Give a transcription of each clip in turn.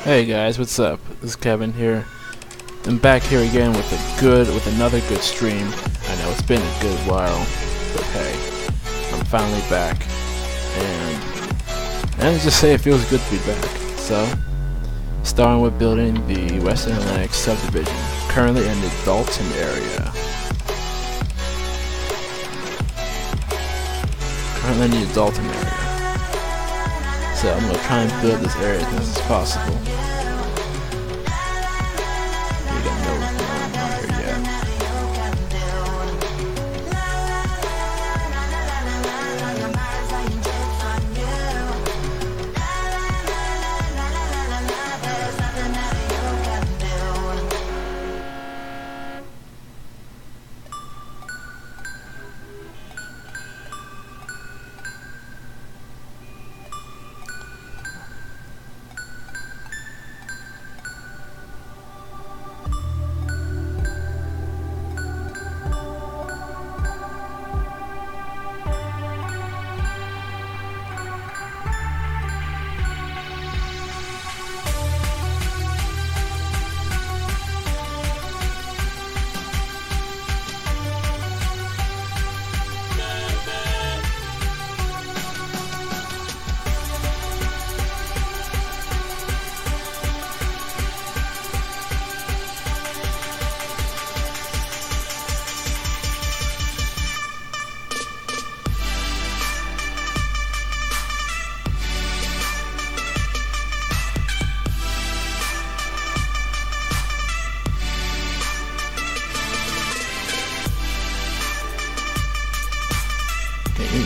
Hey guys, what's up? This is Kevin here. I'm back here again with another good stream. I know it's been a good while, but hey, I'm finally back, and let's just say it feels good to be back. So, starting with building the Western Atlantic Subdivision, currently in the Dalton area. Currently in the Dalton area. So I'm gonna try and build this area as much as possible. We don't know what's going on here yet.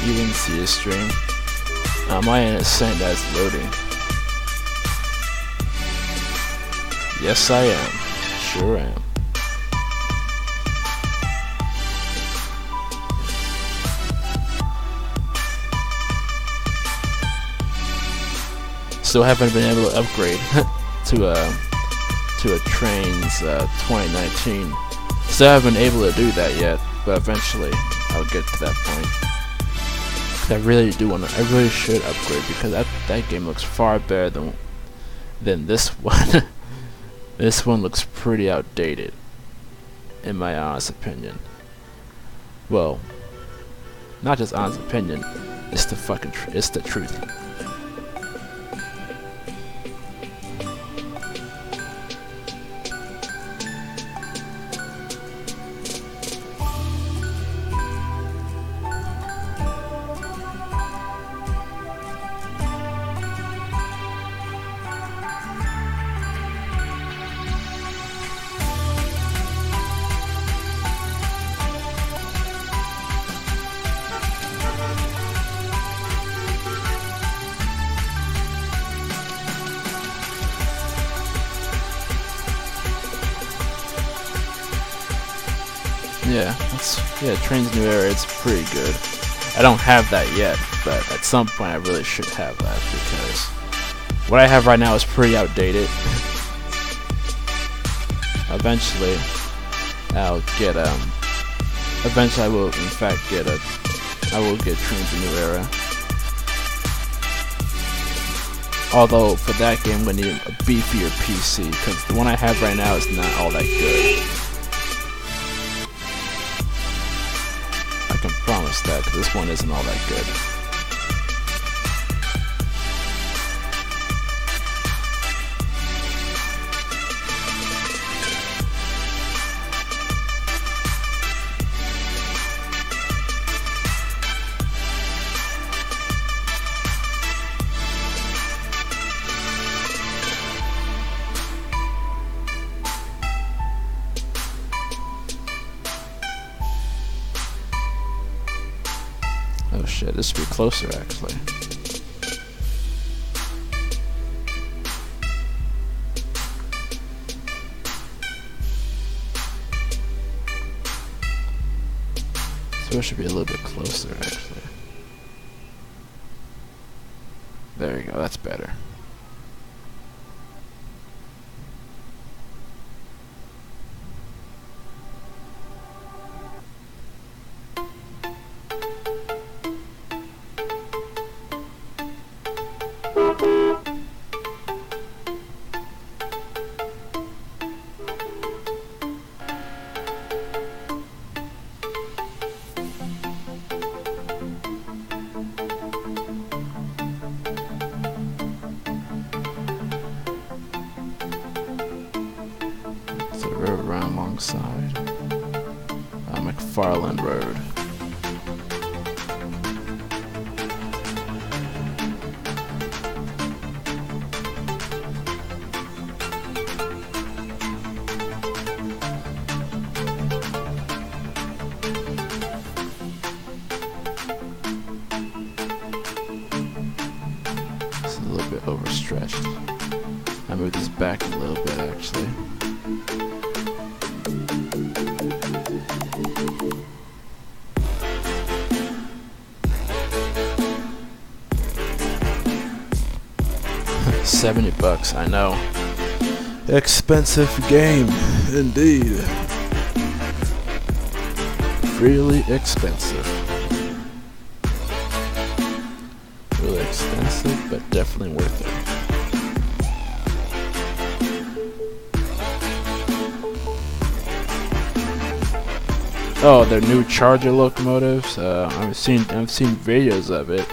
You didn't see the stream. My end is saying that it's loading. Yes, I am. Sure am. Still haven't been able to upgrade to a Trainz 2019. Still haven't been able to do that yet, but eventually I'll get to that point. I really should upgrade because that game looks far better than this one. This one looks pretty outdated, in my honest opinion. Well, not just honest opinion, it's the truth. Yeah, Trainz new era, it's pretty good. I don't have that yet, but at some point I really should have that because what I have right now is pretty outdated. Eventually I will in fact get Trainz new era. Although for that game I'm gonna need a beefier PC because the one I have right now is not all that good. I can promise that, because this one isn't all that good. Oh shit, this should be closer actually. So it should be a little bit closer actually. There you go, that's better. wrong side. McFarland Road. It's a little bit overstretched. I moved this back a little bit actually. $70, I know. Expensive game, indeed. Really expensive. Really expensive, but definitely worth it. Oh, their new Charger locomotives. I've seen videos of it,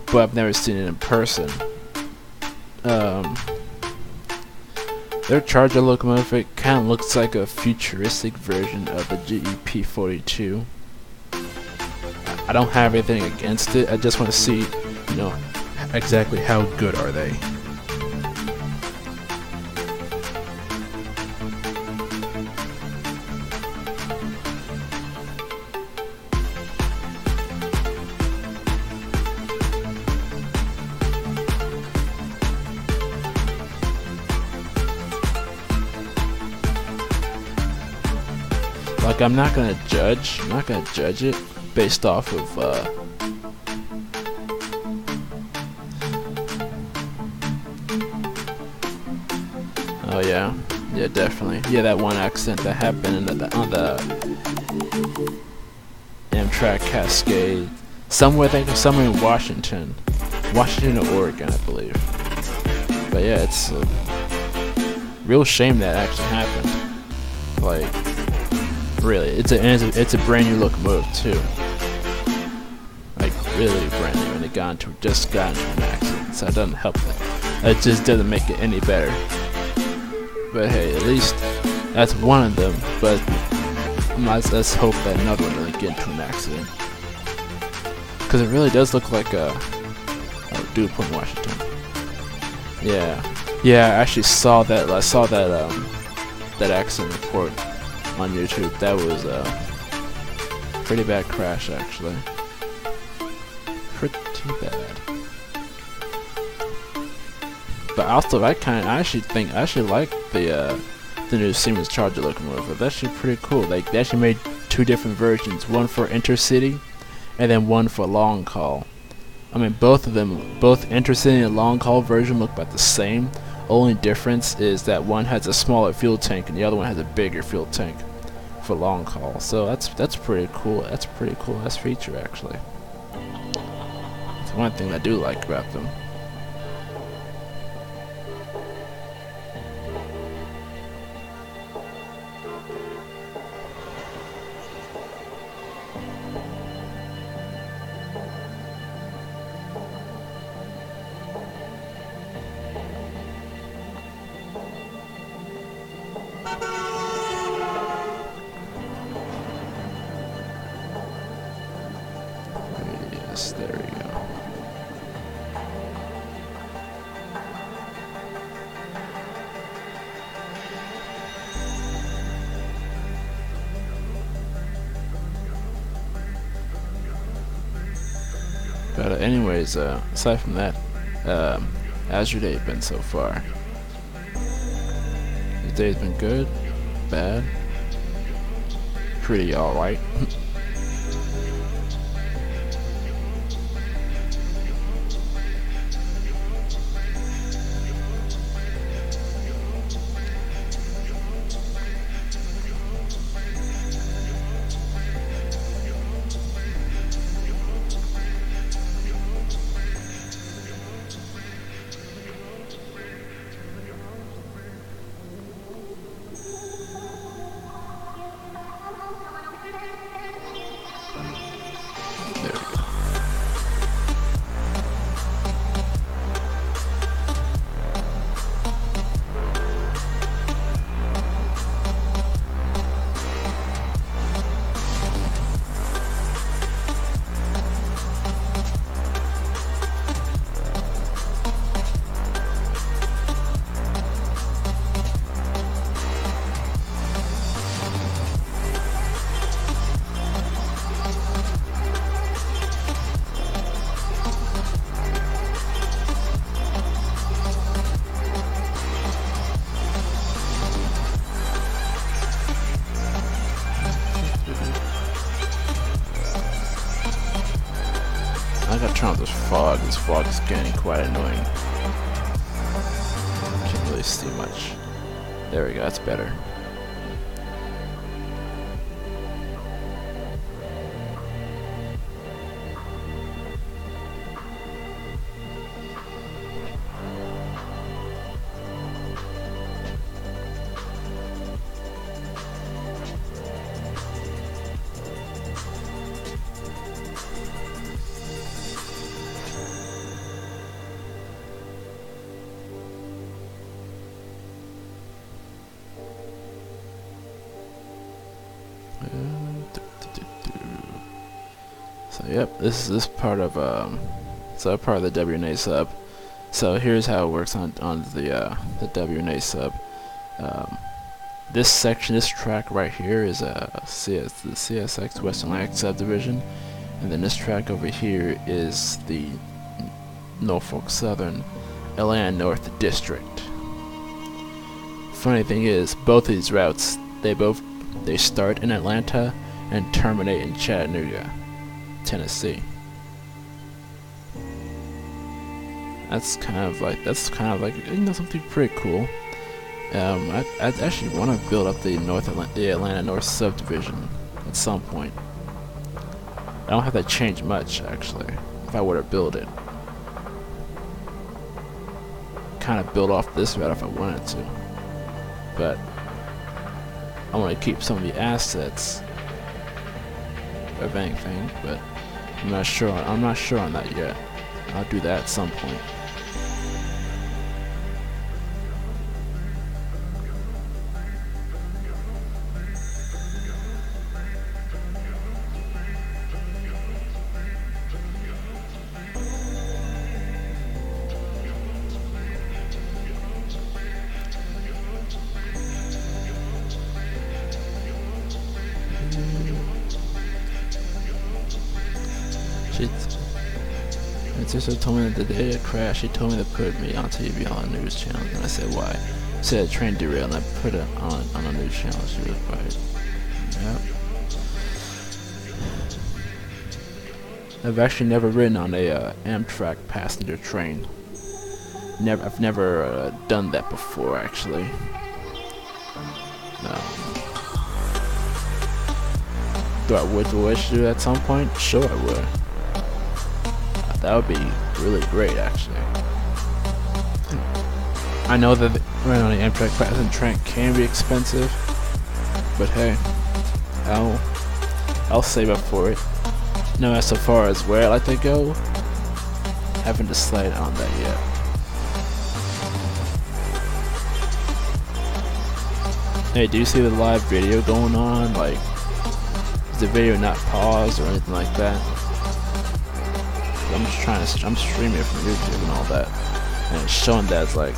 but I've never seen it in person. Their Charger locomotive, it kind of looks like a futuristic version of the GEP-42. I don't have anything against it. I just want to see, you know, exactly how good are they. Like, I'm not gonna judge it based off of oh yeah, definitely, that one accident that happened on the Amtrak Cascade, somewhere, I think somewhere in Washington or Oregon, I believe. But yeah, it's a real shame that actually happened. Like, really, it's a brand new locomotive too. Like, really brand new, and it just got into an accident, so it doesn't help it. It just doesn't make it any better. But hey, at least that's one of them. But let's hope that another one doesn't get into an accident, because it really does look like a Point, Washington. Yeah, I actually saw that. That accident report on YouTube. That was a pretty bad crash, actually. Pretty bad. But also, I actually like the new Siemens Charger locomotive. That's actually pretty cool. Like, they actually made two different versions, one for intercity, and then one for long haul. I mean, both intercity and long haul version look about the same. Only difference is that one has a smaller fuel tank and the other one has a bigger fuel tank for long haul. So that's pretty cool. That's a pretty cool ass feature, actually. It's one thing I do like about them. Yes, there we go. But anyways, aside from that, how's your day been so far? Your day's been good? Bad? Pretty alright? I gotta turn off this fog. This fog is getting quite annoying. Can't really see much. There we go, that's better. So yep, this is part of the WNA sub. So here's how it works on the WNA sub. This section, this track right here is the CSX Western Atlantic Subdivision, and then this track over here is the Norfolk Southern Atlanta North District. Funny thing is, both of these routes, they start in Atlanta and terminate in Chattanooga, Tennessee. That's kind of like you know, something pretty cool. I actually want to build up the Atlanta North Subdivision at some point. I don't have to change much actually if I were to build it. Kind of build off this route if I wanted to, but I want to keep some of the assets of anything, but I'm not sure on that yet. I'll do that at some point. My sister told me that the day it crashed, she told me to put me on TV on a news channel, and I said why? She said a train derailed, and I put it on a news channel. She was right. Yep. I've actually never ridden on a Amtrak passenger train. I've never done that before, actually. Do I wish to do that at some point? Sure, I would. That would be really great, actually. I know that running on the Amtrak passenger train can be expensive, but hey, I'll save up for it. No, as so far as where I like to go, haven't decided on that yet. Hey, do you see the live video going on? Like, is the video not paused or anything like that? I'm streaming it from YouTube and all that, and it's showing that it's like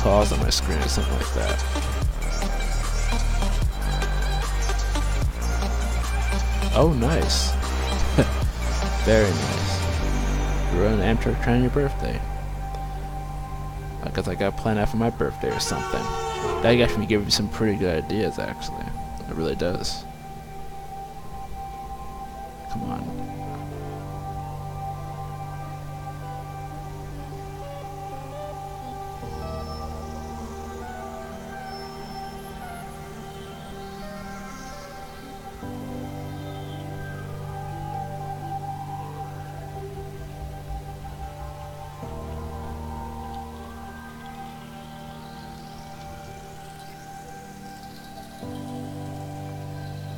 paused on my screen or something like that. Oh, nice. Very nice. You're on an Amtrak train on your birthday. I guess I got planned out for my birthday or something. That actually gives me some pretty good ideas, actually. It really does. Come on.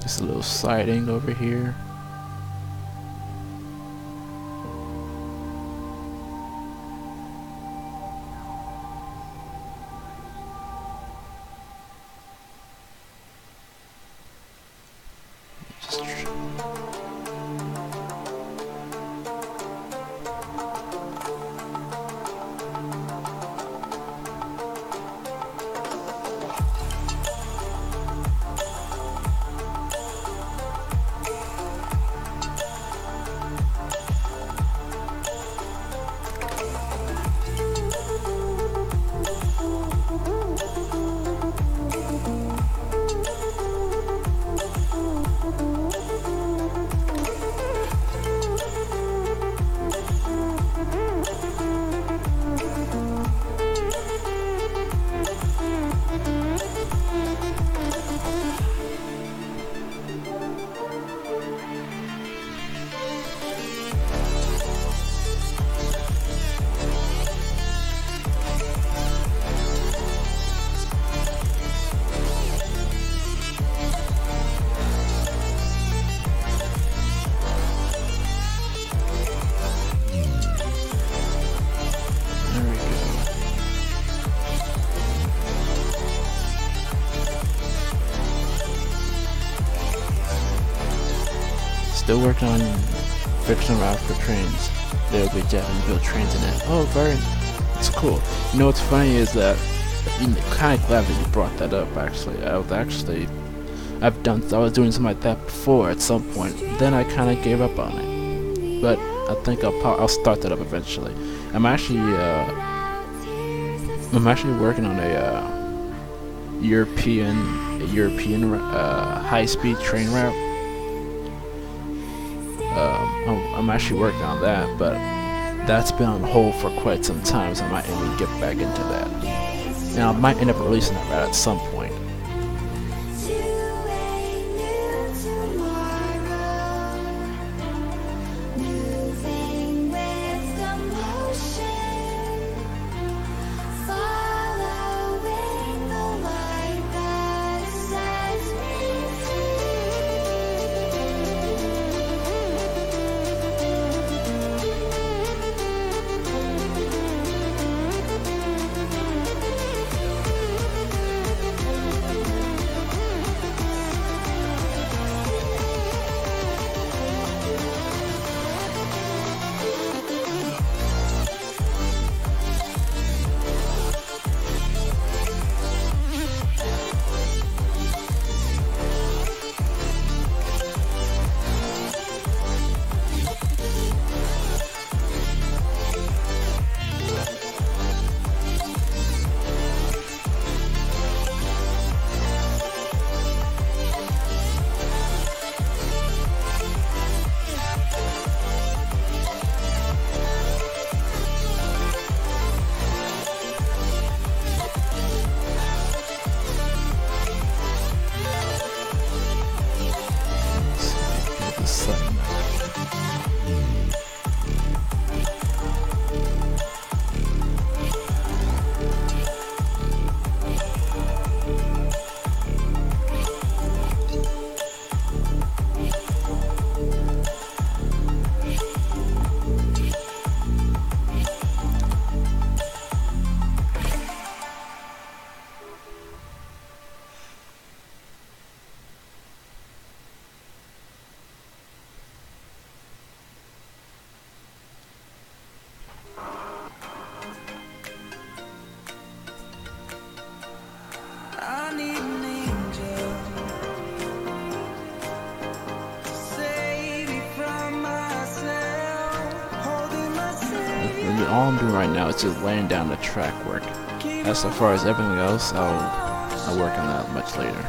Just a little siding over here. working on fixing route for trains. There will be Japanese built trains in it. Oh, it's cool. You know what's funny is that I'm kind of glad that you brought that up. Actually, I was doing something like that before at some point. Then I kind of gave up on it. But I think I'll start that up eventually. I'm actually working on a European high-speed train route. I'm actually working on that, but that's been on hold for quite some time, so I might even get back into that. Now I might end up releasing that route at some point. All I'm doing right now is just laying down the track work. As far as everything else, I'll work on that much later.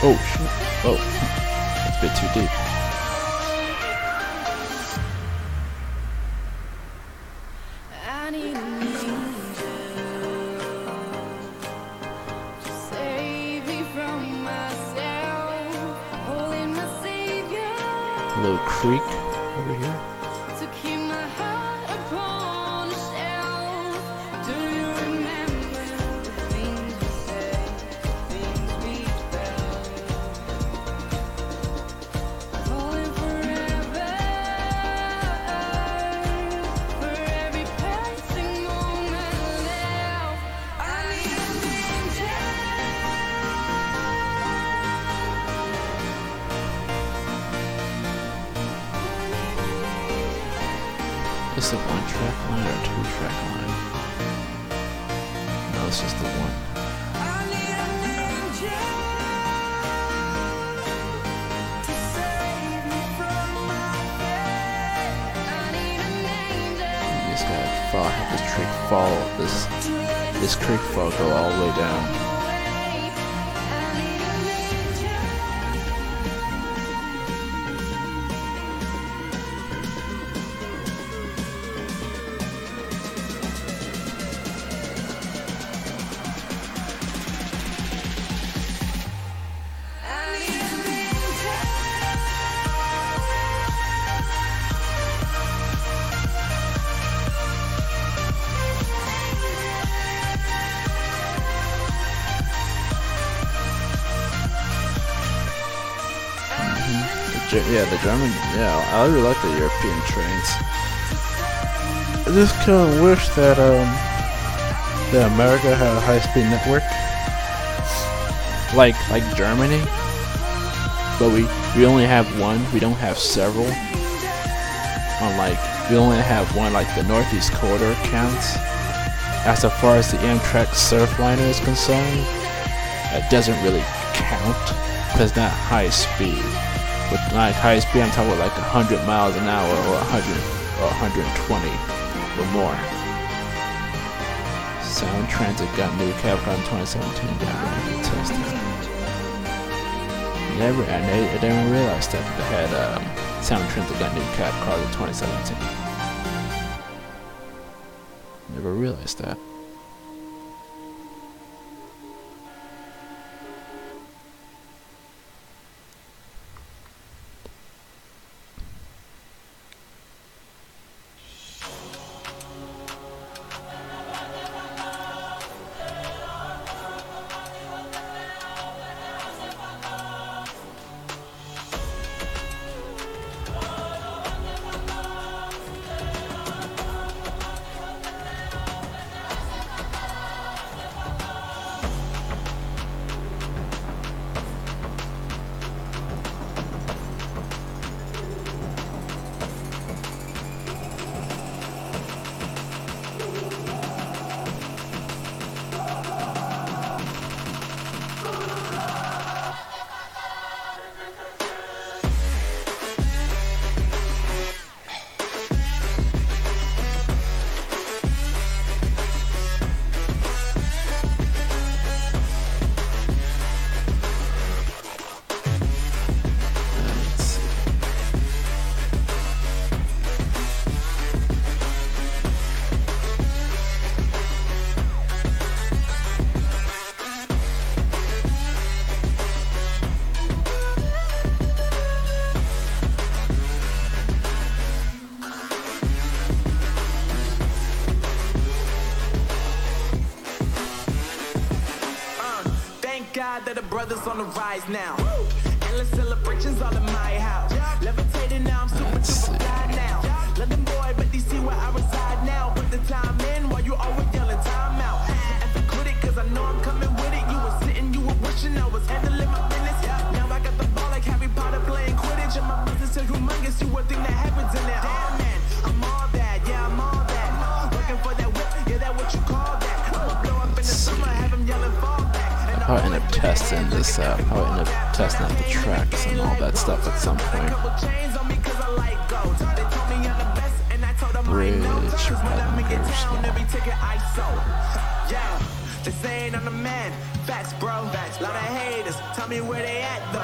Oh shit. Oh, that's a bit too deep. I need an angel to save me from myself, holding my savior. A little creek over here. To keep my heart upon a shelf. Do you remember the things we said, the things we felt? Falling forever for every passing moment left. I need an angel. Is it one track line or two track line? No, it's just the one. I need an angel to save fall, have this creek fall, this creek fall go all the way down. Yeah, the German, yeah, I really like the European trains. I just kind of wish that America had a high-speed network, like Germany, but we only have one. We don't have several. Unlike we only have one, like the Northeast Corridor counts. As far as the Amtrak Surfliner is concerned, it doesn't really count because it's not high speed. With like high speed, I'm talking about like 100 miles an hour or 100 or 120 or more. Sound Transit got new cab car in 2017. Never tested. I didn't realize that they had Sound Transit got new cab cars in 2017. Never realized that. That the brothers on the rise now. Endless celebrations all in my house. Levitating now, I'm super fly now. London boy, but they see where I reside now. Put the time in while you always yelling time out. And for quit it, cause I know I'm coming with it. You were sitting, you were wishing I was handling my business. Now I got the ball like Harry Potter playing Quidditch. And my business is humongous, you would think that happens in there. Damn man, I'm all that, yeah, I'm all that. Looking for that whip, yeah, that what you call that. I'ma blow up in the summer, have them yelling fall back. I'll end up testing this out. I'll end up testing out the tracks and all that stuff at some point. Bridge, yeah, they saying I'm the man. Facts, bro. Lot of haters. Tell me where they at, though.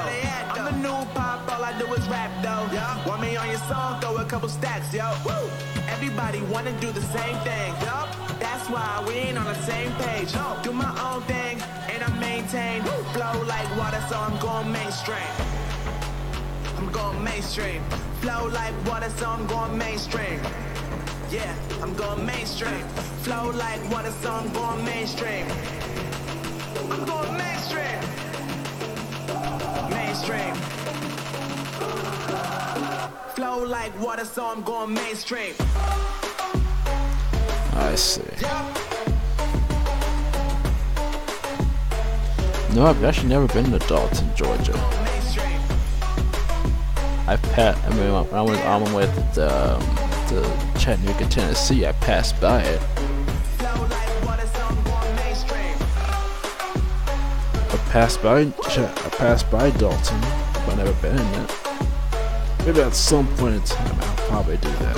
I'm the new pop. All I do is rap, though. Want me on your song? Throw a couple stacks, yo. Woo. Everybody wanna do the same thing. That's why we ain't on the same page. Do my own thing, and I maintain. Flow like water, so I'm going mainstream. I'm going mainstream. Flow like water, so I'm going mainstream. Yeah, I'm going mainstream. Flow like water, so I'm going mainstream. I'm going mainstream. Mainstream. Flow like water, so I'm going mainstream. I see. No, I've actually never been to Dalton, Georgia. When I was on my way to Chattanooga, Tennessee, I passed by it. I passed by Dalton, but I've never been in it. Maybe at some point in time I'll probably do that.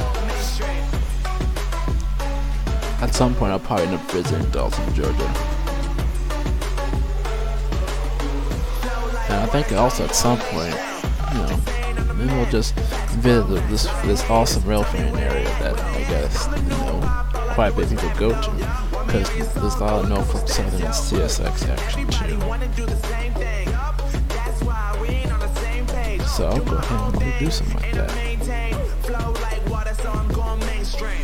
at some point I'll probably end up visiting Dalton, Georgia. And I think also at some point, you know, maybe we'll just visit this awesome rail fan area that I guess, you know, quite a bit of people go to, because there's a lot of Norfolk Southern and CSX action too. So I'll go ahead and do something like that. Flow like water, so I'm going mainstream.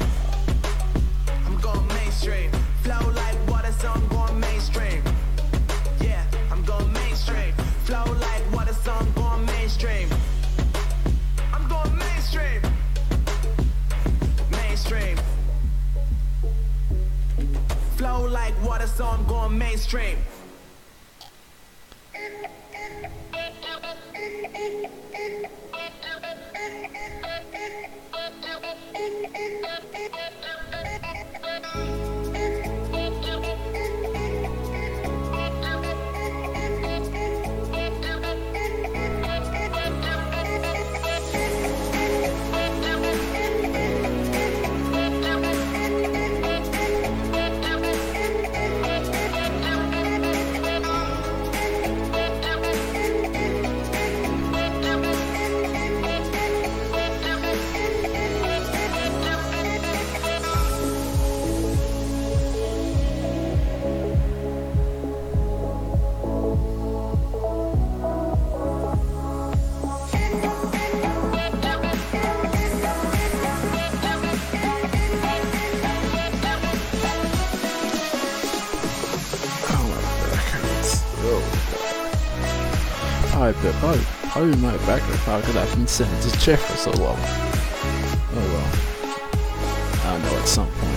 Probably my back probably because I've been sitting in this chair for so long. Oh well. I know at some point.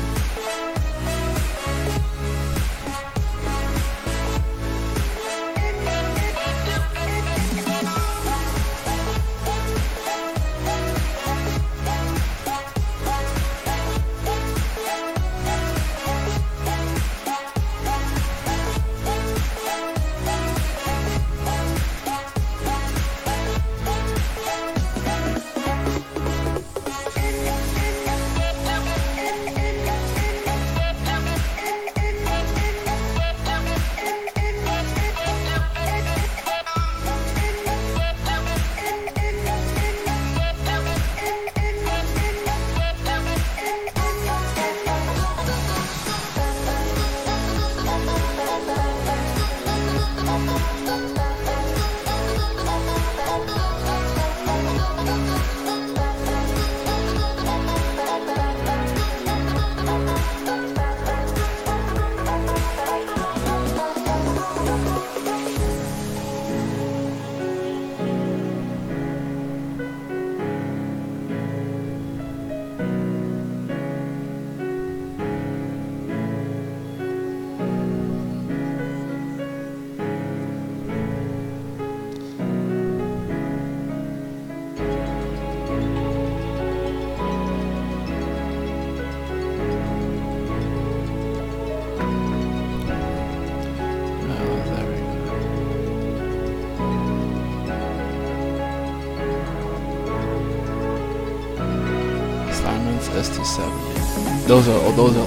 ST70. Those are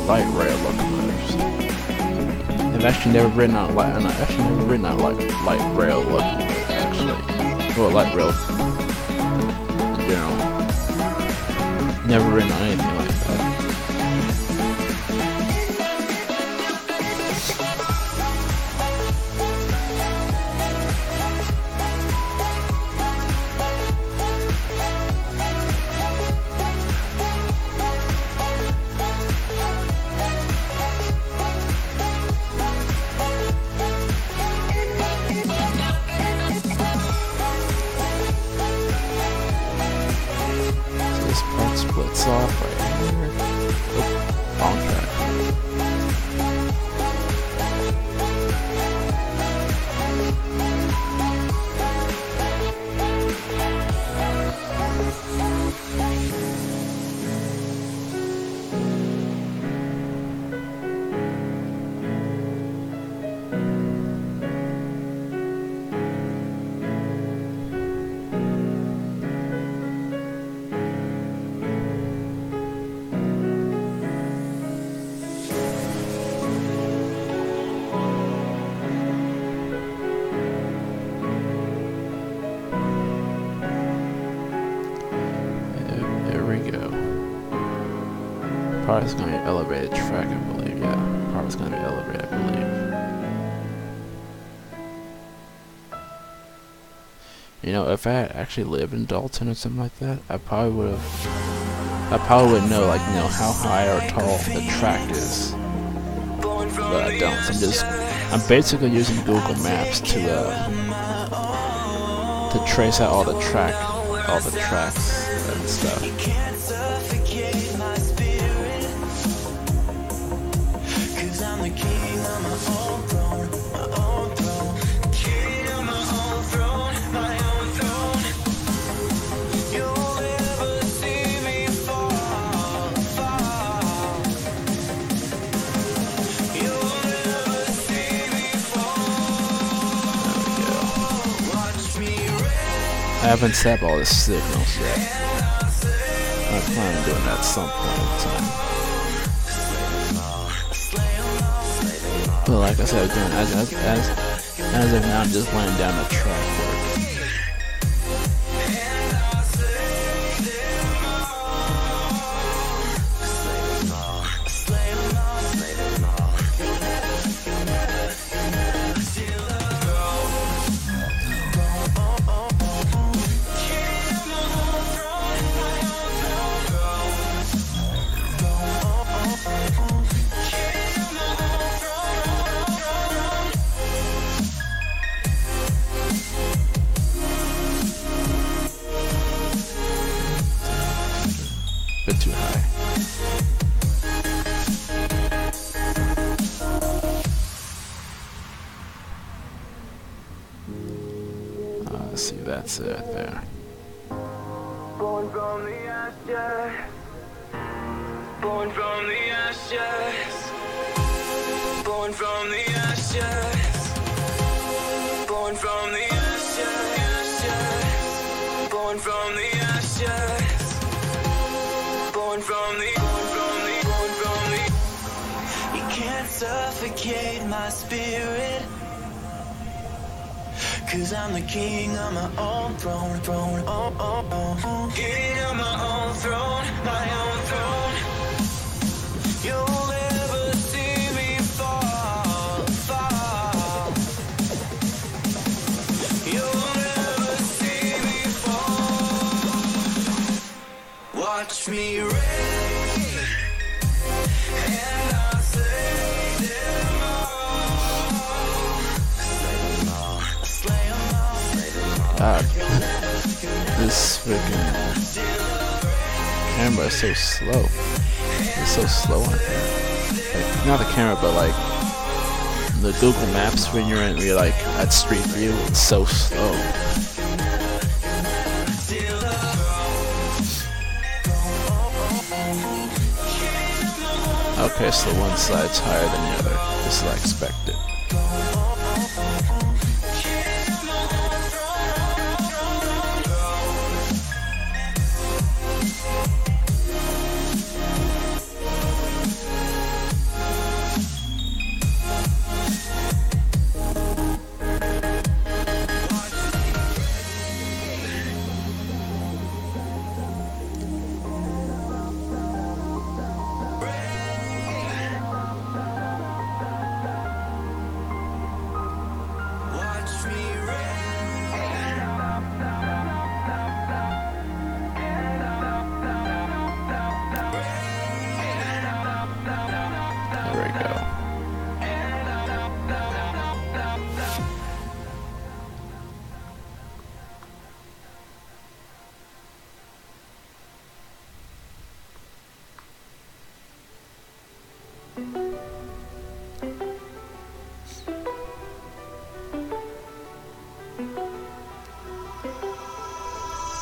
light rail locomotives. I've actually never ridden on light rail locomotive actually, or light rail in general. Never ridden on anything like that. Splits off right here. Oh, wrong track. part is going to be elevated track, I believe. Yeah, part is going to be elevated, I believe. You know, if I had actually lived in Dalton or something like that, I probably would know, like, you know, how high or tall the track is. But I don't. So I'm basically using Google Maps to trace out all the tracks and stuff. I haven't set up all the signals yet. I plan on doing that at some point in time. But like I said, as of now, I'm just laying down the track work. Bit too high. Let's see, that's it there. Born from the ashes. Born from the ashes. Born from the ashes. Born from the ashes. Born from the ashes. Born from the. You can't suffocate my spirit. 'Cause I'm the king on my own throne, King on my own throne, my own throne. You'll never see me fall. You'll never see me fall. Watch me reign, and I'll say them all. God, this freaking camera is so slow. It's so slow on here. Like, not the camera, but like the Google Maps when you're like at Street View. It's so slow. Okay, so one side's higher than the other, just as I expected.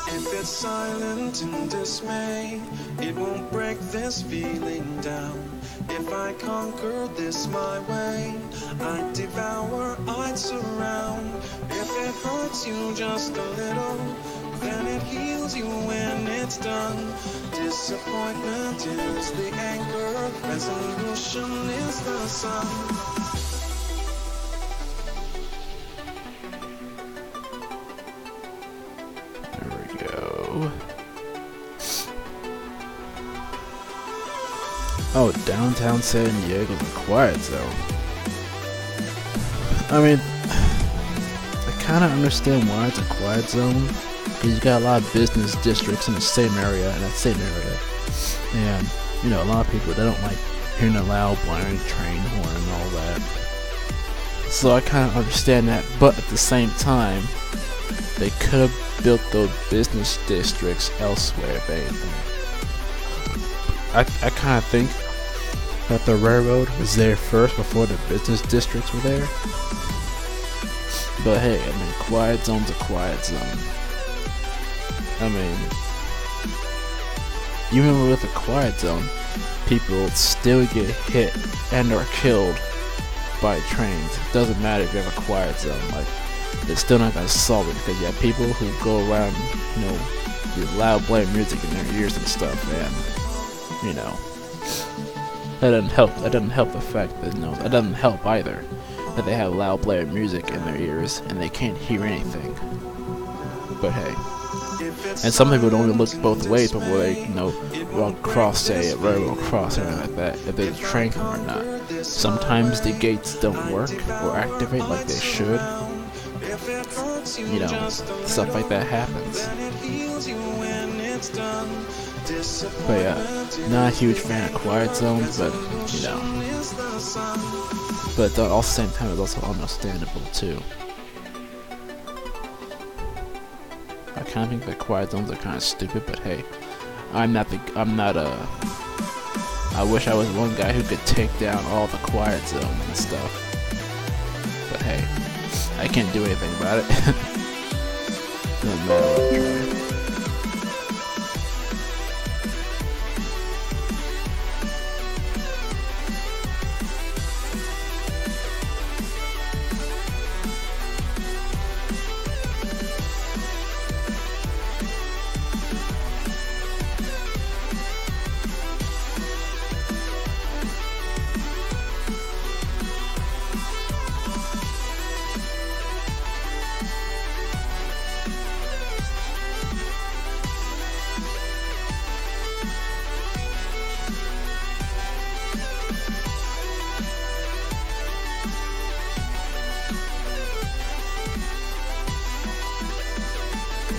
If it's silent in dismay, it won't break this feeling down. If I conquer this my way, I'd devour, I'd surround. If it hurts you just a little, then it heals you when it's done. Disappointment is the anchor, resolution is the sun. Oh, downtown San Diego's a quiet zone. I mean, I kind of understand why it's a quiet zone, because you got a lot of business districts in the same area, and you know, a lot of people, they don't like hearing a loud blaring train horn and all that. So I kind of understand that, but at the same time, they could have built those business districts elsewhere, if anything. I kind of think that the railroad was there first before the business districts were there. But hey, I mean, quiet zone's a quiet zone. I mean, even with a quiet zone, people still get hit and are killed by trains. It doesn't matter if you have a quiet zone. Like, it's still not gonna solve it, because you have people who go around, you know, with loud blaring music in their ears and stuff, and you know, that doesn't help. That doesn't help the fact that, you know, that doesn't help either, that they have loud blaring music in their ears and they can't hear anything. But hey, and some people don't even look both ways before they, you know, walk across, say, a railroad crossing or anything like that, if there's a train coming or not. Sometimes the gates don't work or activate like they should. You know, stuff like that happens. But yeah, not a huge fan of quiet zones, but you know, but at the same time, it's also understandable too. I kind of think that quiet zones are kind of stupid, but hey, I wish I was one guy who could take down all the quiet zones and stuff. But hey, I can't do anything about it. No matter what I try.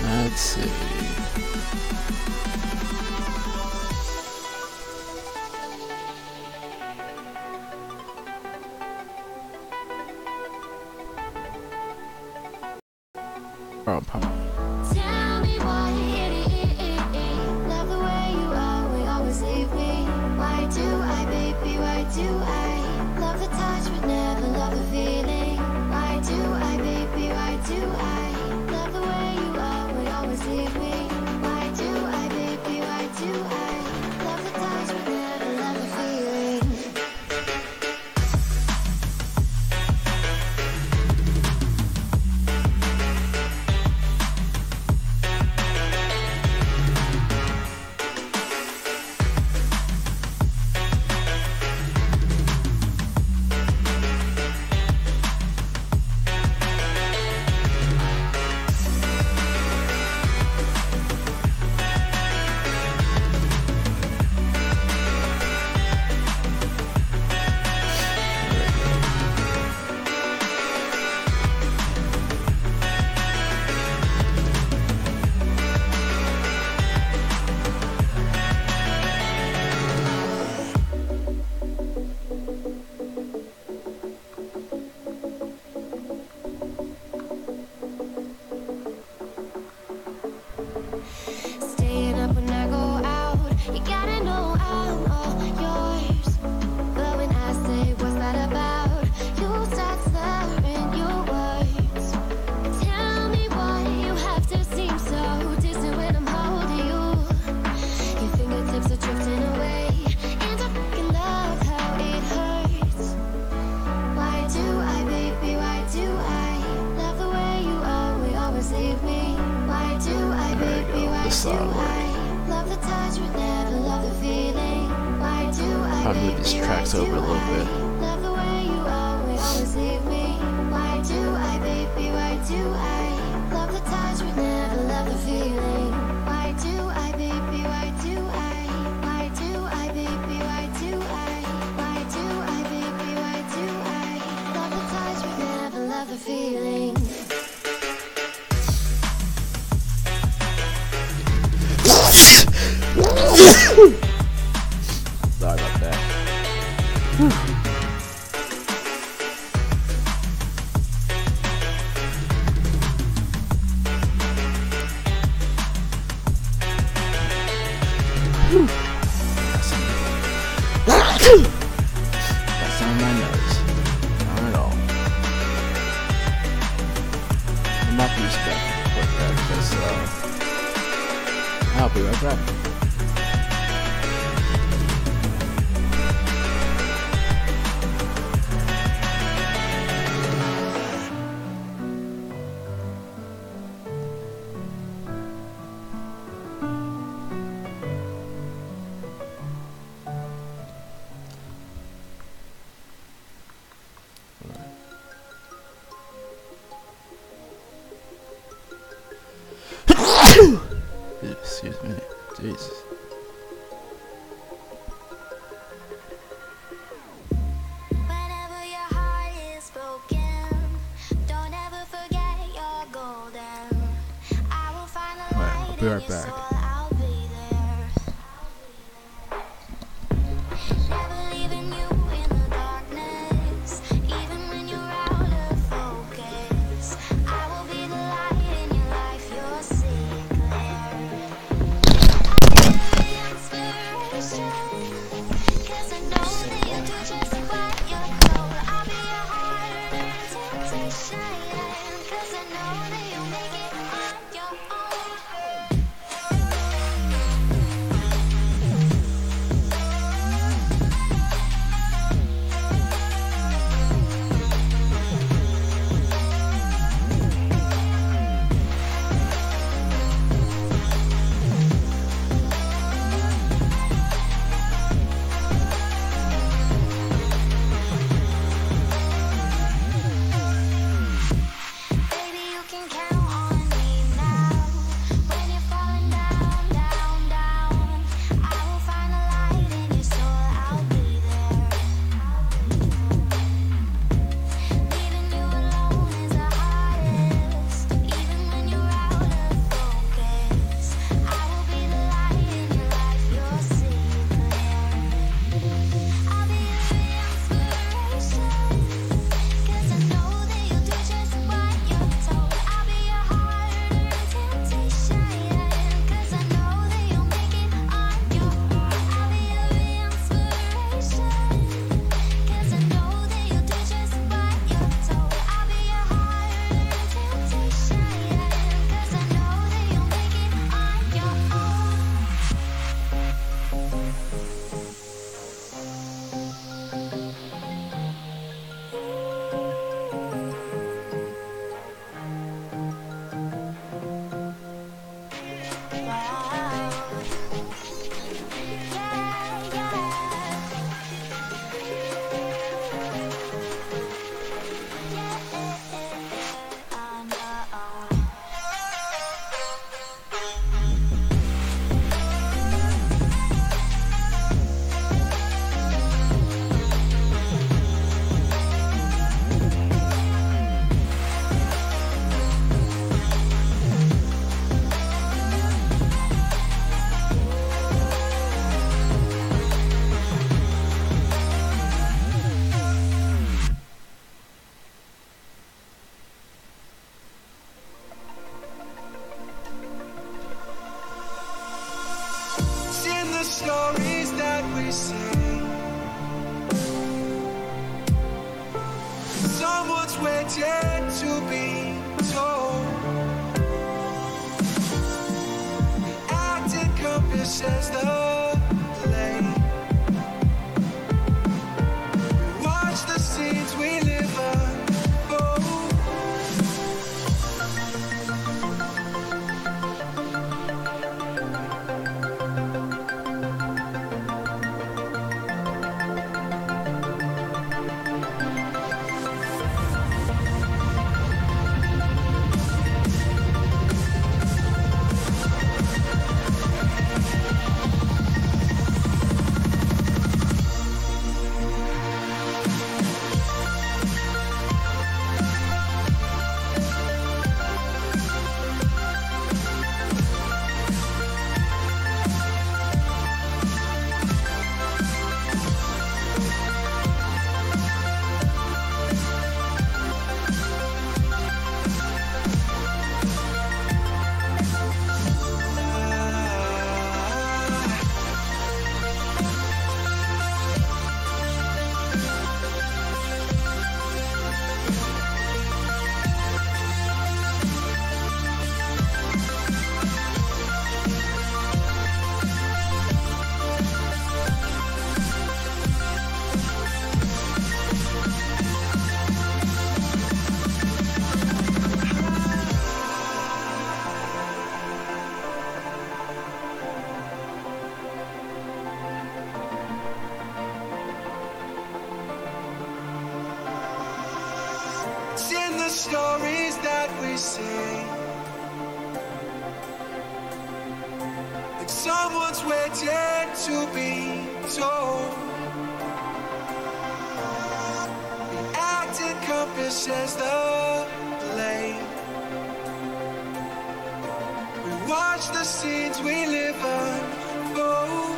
Let's see. Oh, Tell me why, love the way you are, we always leave me. Why do I, baby, why do I love the touch but never love the feeling? Why do I, baby, why do I love the way you are, we always leave me? Why do I, baby, why do I love the touch but never love the feeling? Staying up when I go out, you gotta know I'm all yours. But when I say what's that about, you start slurring your words. Tell me why you have to seem so distant when I'm holding you. Your fingertips are drifting away, and I fucking love how it hurts. Why do I, baby, why do I love the way you are, we always leave me? Why do I, baby, why do I love the touch but never love the feeling? Why do I, I'll move these tracks over a little bit. love the way you are, we always leave me? Why do I, baby, why do I love the touch but never love the feeling? Why do I, baby, why do I? Why do I, baby, why do I? Sorry about that. That's on my nose. Not at all. I'm not used to that because I'll be right back. Excuse me. Jesus. Whenever your heart is broken, don't ever forget you're golden. I will find the Alright, I'll light be in right your back. soul, I'll be there. Never leaving you in the darkness, even when you're out of focus. I will be the light in your life, you'll see it clear. I'll be the inspiration, 'cause I know that you do just what you're told. I'll be your heart and temptation, 'cause I know that you'll make it on your own. Baby, you can count on me now. When you're falling down, down, down, I will find the light in your soul, I'll be there. Leaving you alone is the hardest, even when you're out of focus. I will be the light in your life, you'll see it clear. I'll be your inspiration, 'cause I know that you'll do just what you're told. I'll be your heart and temptation, 'cause I know that you'll make it on your own. I'll be your inspiration, 'cause I know that you'll do just what you're told. I'll be your heart and temptation, 'cause I know that you'll make it on your own. In the stories that we sing, someone's waiting to be told. Acting compasses the lane. Watch the scenes we live unfold. stories that we sing, like someone's waiting to be told. The act encompasses the blame. We watch the scenes we live unfold.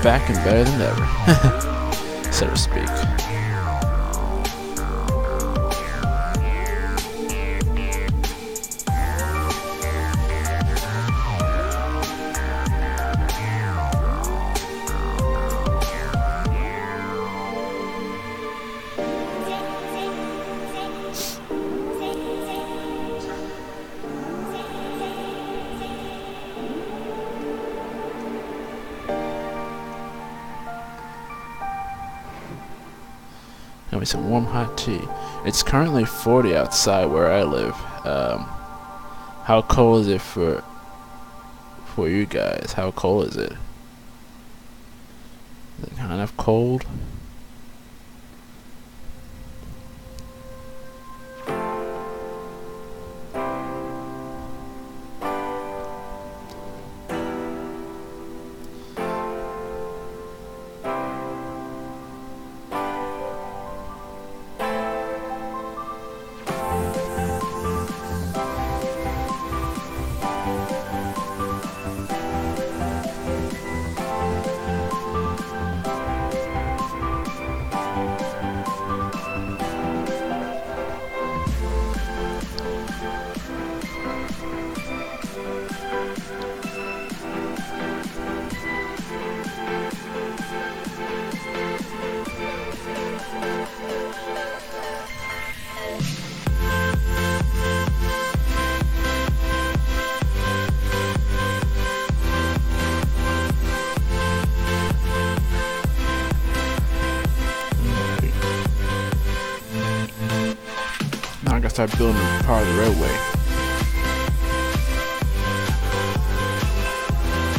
Back and better than ever, so to speak. Have me some warm hot tea. It's currently 40 outside where I live. How cold is it for you guys? How cold is it? Is it kind of cold? I gotta start building part of the roadway.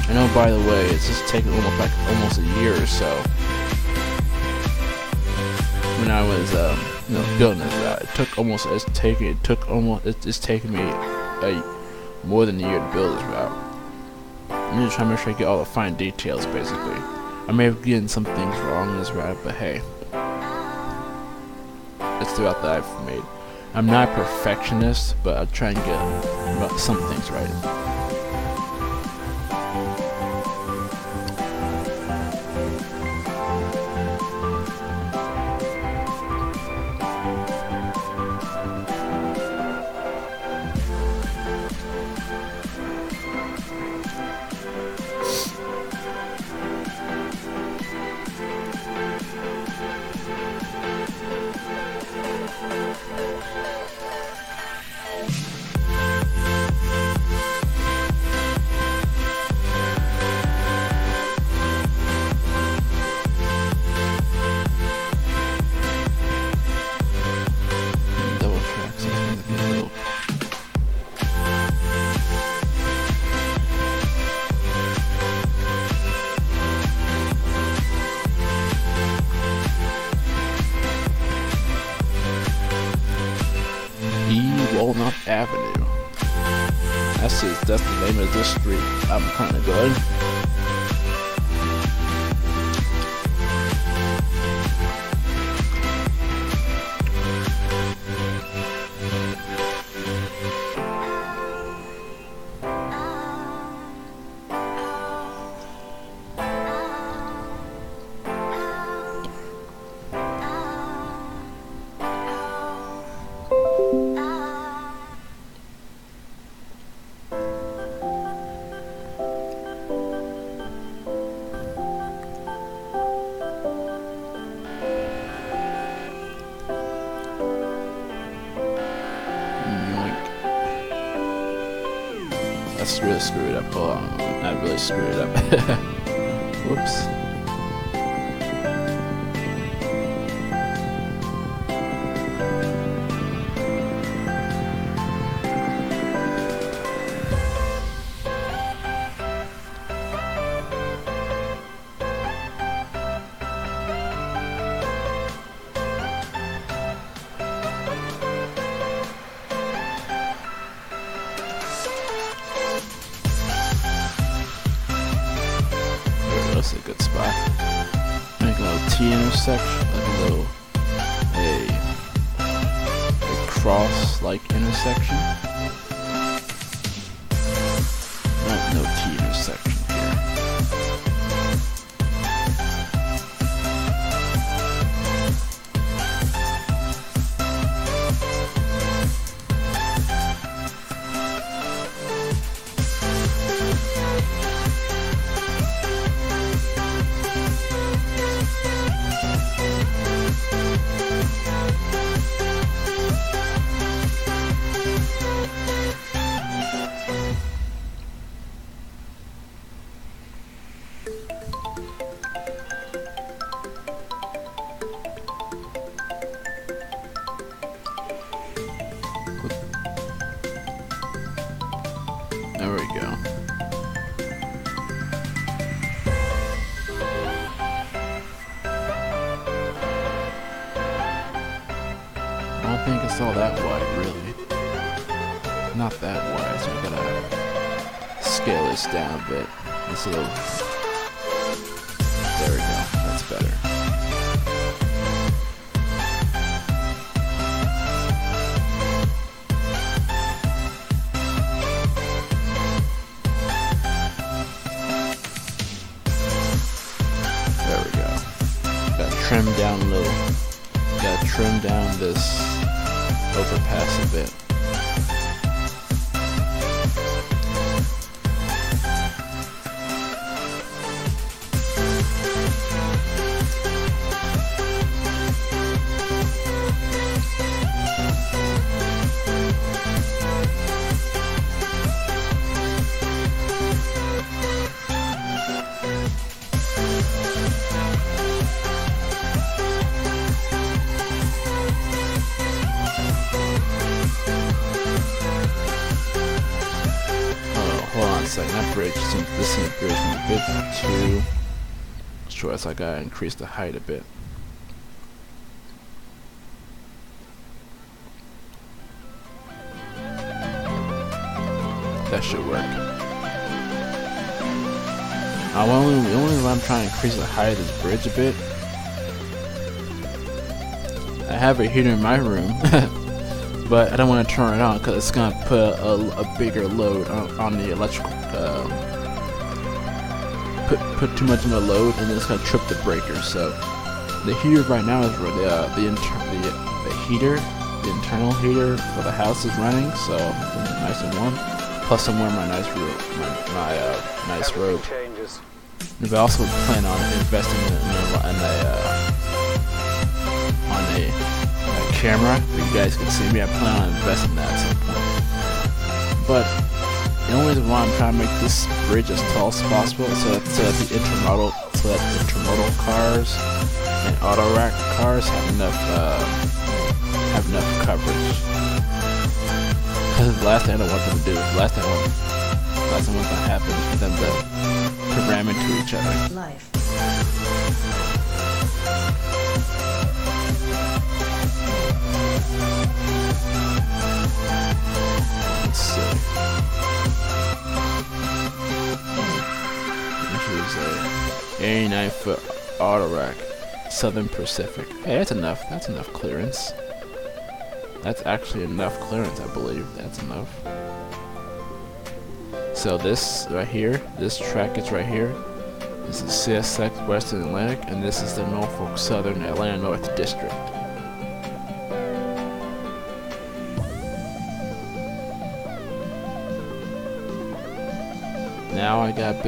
I know, by the way, it's just taken almost a year or so. When I was building it, it's taken me more than a year to build this route. I'm just trying to make sure I get all the fine details, basically. I may have gotten some things wrong in this route, but hey, it's the route that I've made. I'm not a perfectionist, but I'll try and get some things right. Walnut Avenue. That's the name of this street. I'm kind of good. That's really screwed up. Hold on, I really screwed it up. Whoops. That's a good spot. Make a little T intersection, a cross-like intersection. No T intersection here. think it's all that wide, really. Not that wide, so I gotta scale this down a bit. It's a little. There we go. That's better. There we go. Gotta trim down a little. Gotta trim down this overpass a bit. That bridge, this bridge is a bit too short, so I gotta increase the height a bit. That should work. Only when I'm trying to increase the height of this bridge a bit. I have a heater in my room. But I don't want to turn it on because it's going to put a bigger load on the electrical. Put too much of a load, and then it's going to trip the breaker. So the heater right now is the internal heater for the house is running, so it's nice and warm. Plus I'm wearing my nice robe. But I also plan on investing in a camera, if you guys can see me. I plan on investing in that at some point. But the only reason why I'm trying to make this bridge as tall as possible so that the intermodal cars and auto rack cars have enough coverage. Because the last thing I don't want them to do, last thing what's gonna happen is for them to ram into each other. Let's see. This is a 89-foot auto rack, Southern Pacific. Hey, that's enough. That's enough clearance. That's actually enough clearance, I believe. That's enough. So this right here, this track is right here. This is CSX Western Atlantic, and this is the Norfolk Southern Atlanta North District. Now I gotta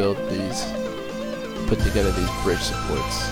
put together these bridge supports.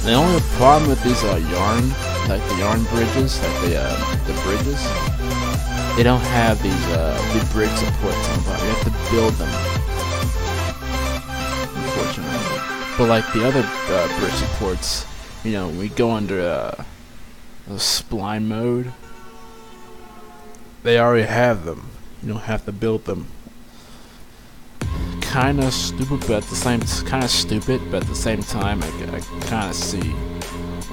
The only problem with these yarn bridges, like the bridges, they don't have these the bridge supports on the bottom. You have to build them, unfortunately. But like the other bridge supports, you know, we go under a spline mode. They already have them. You don't have to build them. Kind of stupid, but at the same time, I kind of see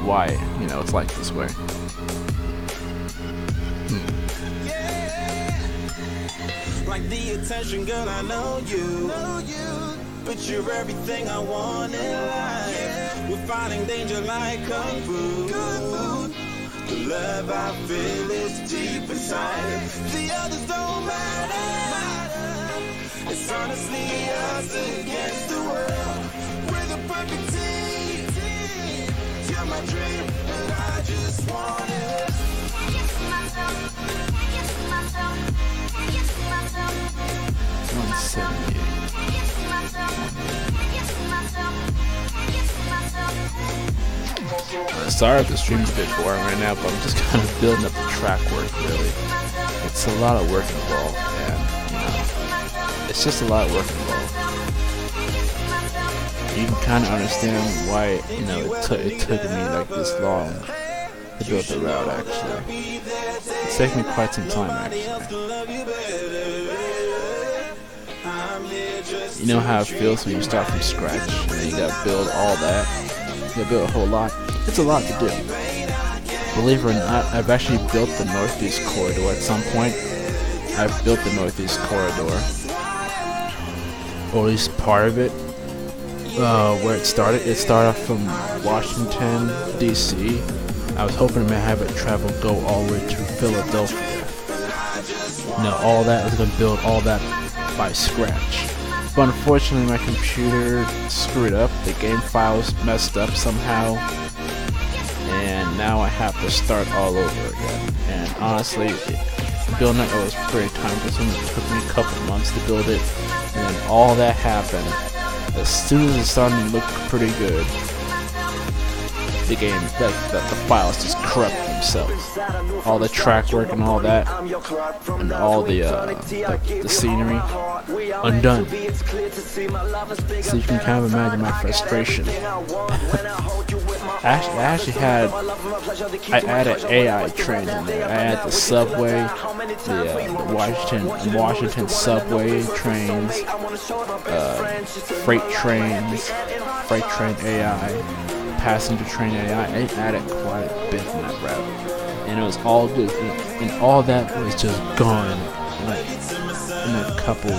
why, you know, it's like this way. Like the attention, girl, I know you, but you're everything I want in life. We're fighting danger like kung fu. The love I feel is deep inside. The others don't matter. It's honestly us against the world. We're the perfect team. You're my dream, and I just want it. Can you see myself? Can you see myself? Sorry if the stream's a bit boring right now, but I'm just kind of building up the track work, really. It's a lot of work involved, and, you know, it's just a lot of work involved. You can kind of understand why, you know, it took me like this long to build the route, actually. It's taken me quite some time, actually. You know how it feels when you start from scratch, and you gotta build all that. You gotta build a whole lot. It's a lot to do. Believe it or not, I've actually built the Northeast Corridor at some point. I've built the Northeast Corridor, or at least part of it. Where it started off from Washington, D.C. I was hoping to have it go all the way to Philadelphia. You know, all that, I was gonna build all that by scratch. But unfortunately, my computer screwed up. The game files messed up somehow, and now I have to start all over again. And honestly, building it was pretty time-consuming. It took me a couple months to build it, and then all that happened. As soon as it started to look pretty good, the game, like the files just corrupt themselves. All the track work and all that, and all the scenery, undone. So you can kind of imagine my frustration. I added AI trains in there. I added the subway, the Washington subway trains, freight train AI. Passenger train AI. I added quite a bit in that route, and it was all good, and all that was just gone like in a couple,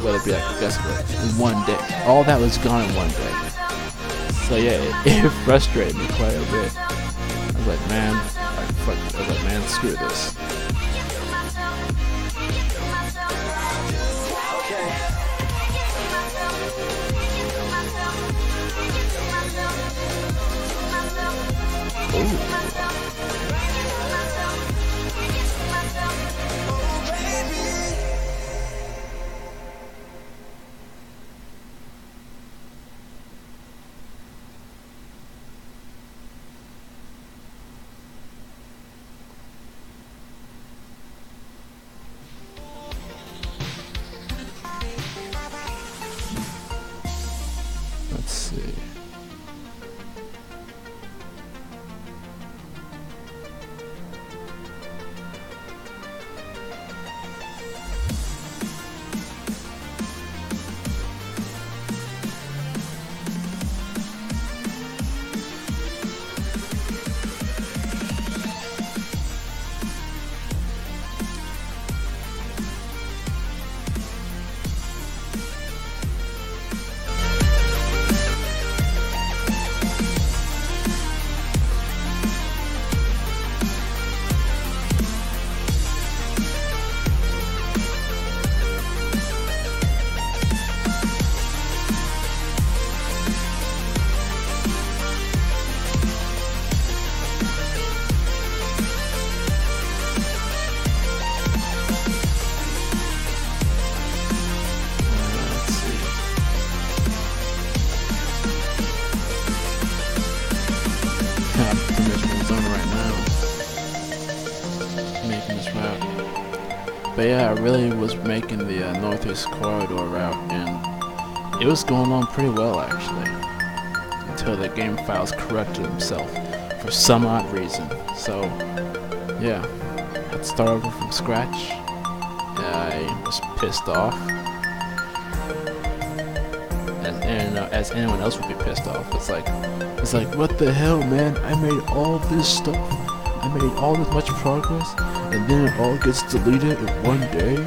whether it be like in one day. All that was gone in one day. So yeah, it frustrated me quite a bit. I was like, man, screw this. Ooh. Let's see. But yeah, I really was making the Northeast Corridor route, and it was going on pretty well actually, until the game files corrected themselves for some odd reason. So yeah, I had to start over from scratch. I was pissed off, as anyone else would be pissed off. It's like, what the hell, man? I made all this stuff. I made all this much progress, and then it all gets deleted in one day?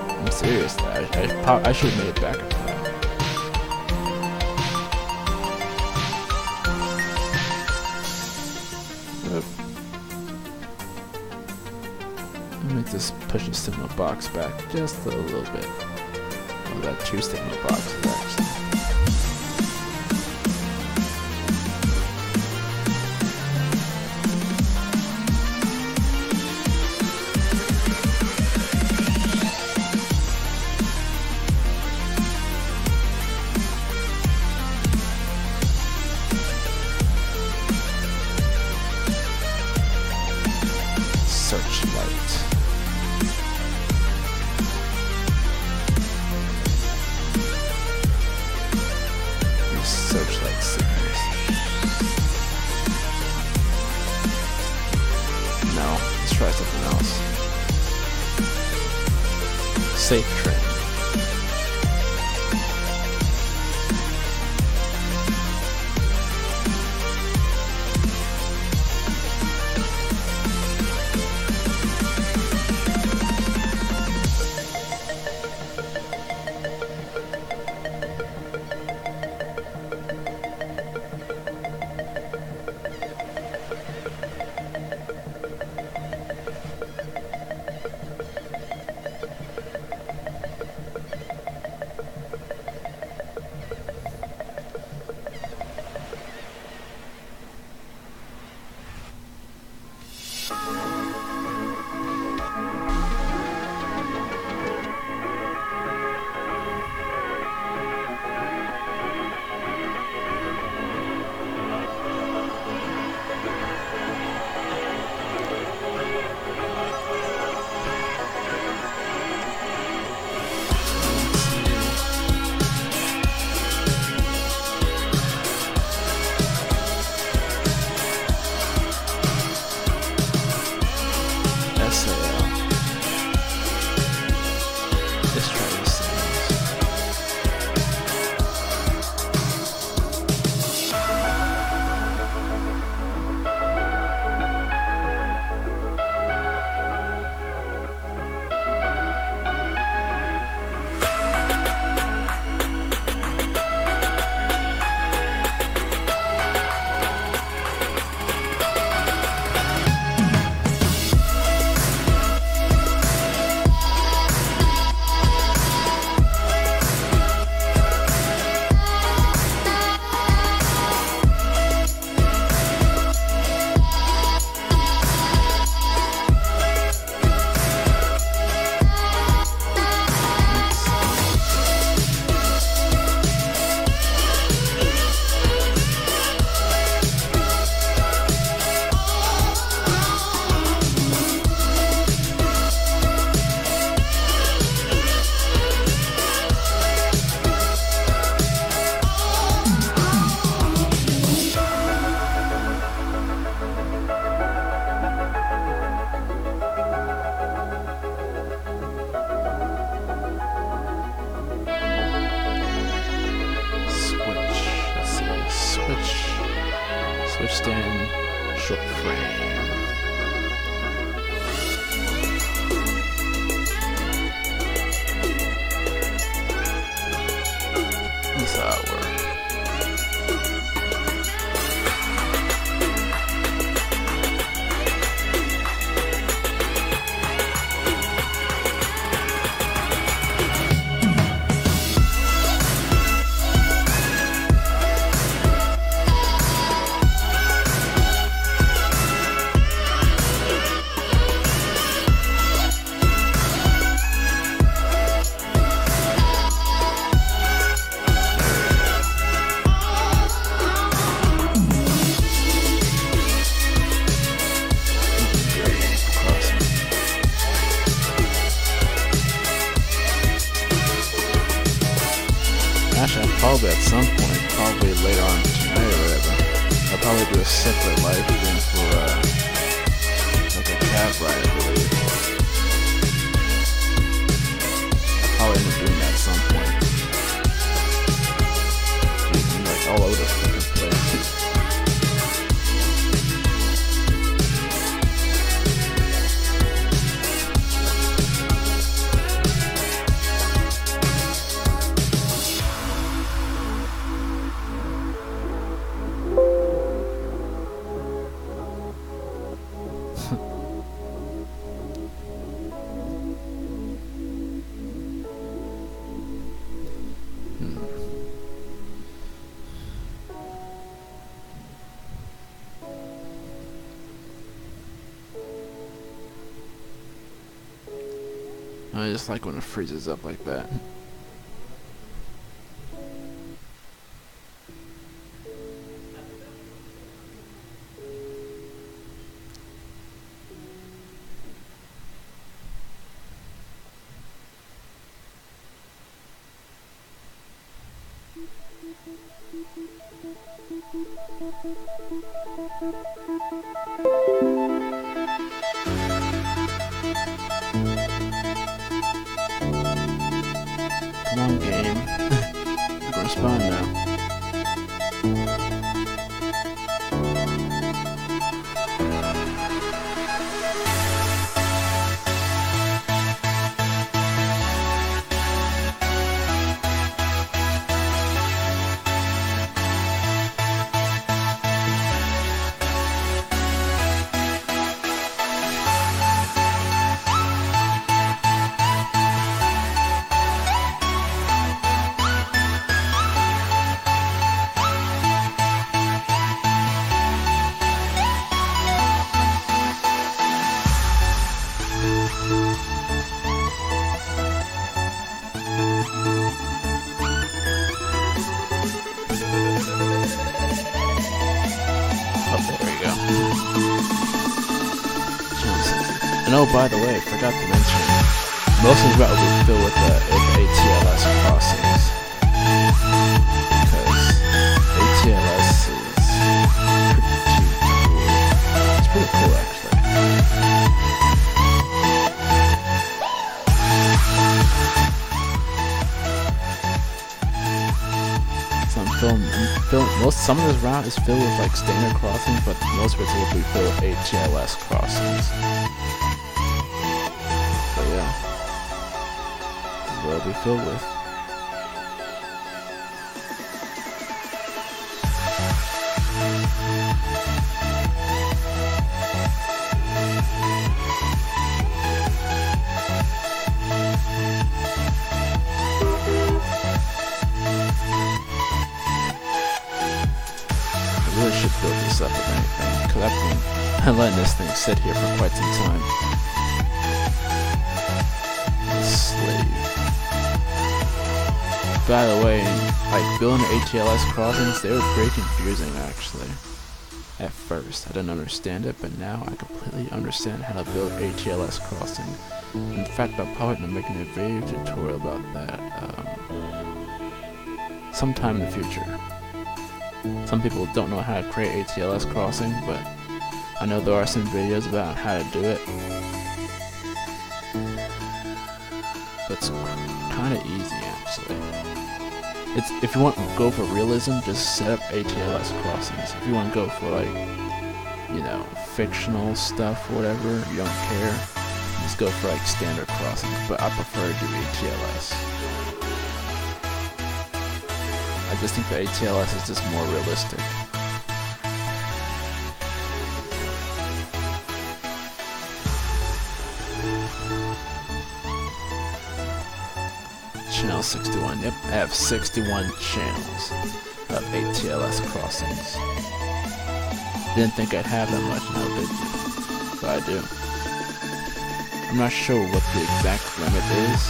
I'm serious. I should have made it back. Let me just push the signal box back just a little bit. I've got 2 signal boxes actually. Searchlight. Searchlight signals. No, let's try something else. Safe train. Switch stand, short frame. That's how it works. Actually, probably at some point, probably later on tonight or whatever, I'll probably do a separate live stream for like a cab ride, I believe. I'll probably end up doing that at some point. Jeez, I'm like all over the freaking place. I just like when it freezes up like that. Come on, game. You're gonna spawn now. And oh, by the way, I forgot to mention, most of the route will be filled with ATLS crossings. Because ATLS is pretty cool. It's pretty cool, actually. So some of this route is filled with like standard crossings, but most of it will be filled with ATLS crossings. Will be filled with. I really should build this up if anything, because I've been letting this thing sit here for quite some time. Slave. By the way, like building ATLS crossings, they were pretty confusing actually. At first, I didn't understand it, but now I completely understand how to build ATLS crossing. In fact, I'll probably be making a video tutorial about that sometime in the future. Some people don't know how to create ATLS crossing, but I know there are some videos about how to do it. But it's kind of easy actually. If you want to go for realism, just set up ATLS crossings. If you want to go for like, you know, fictional stuff or whatever, you don't care, just go for like standard crossings. But I prefer to do ATLS. I just think the ATLS is just more realistic. Channel 61, yep, I have 61 channels of ATLS crossings. Didn't think I'd have that much now, did you? But I do. I'm not sure what the exact limit is.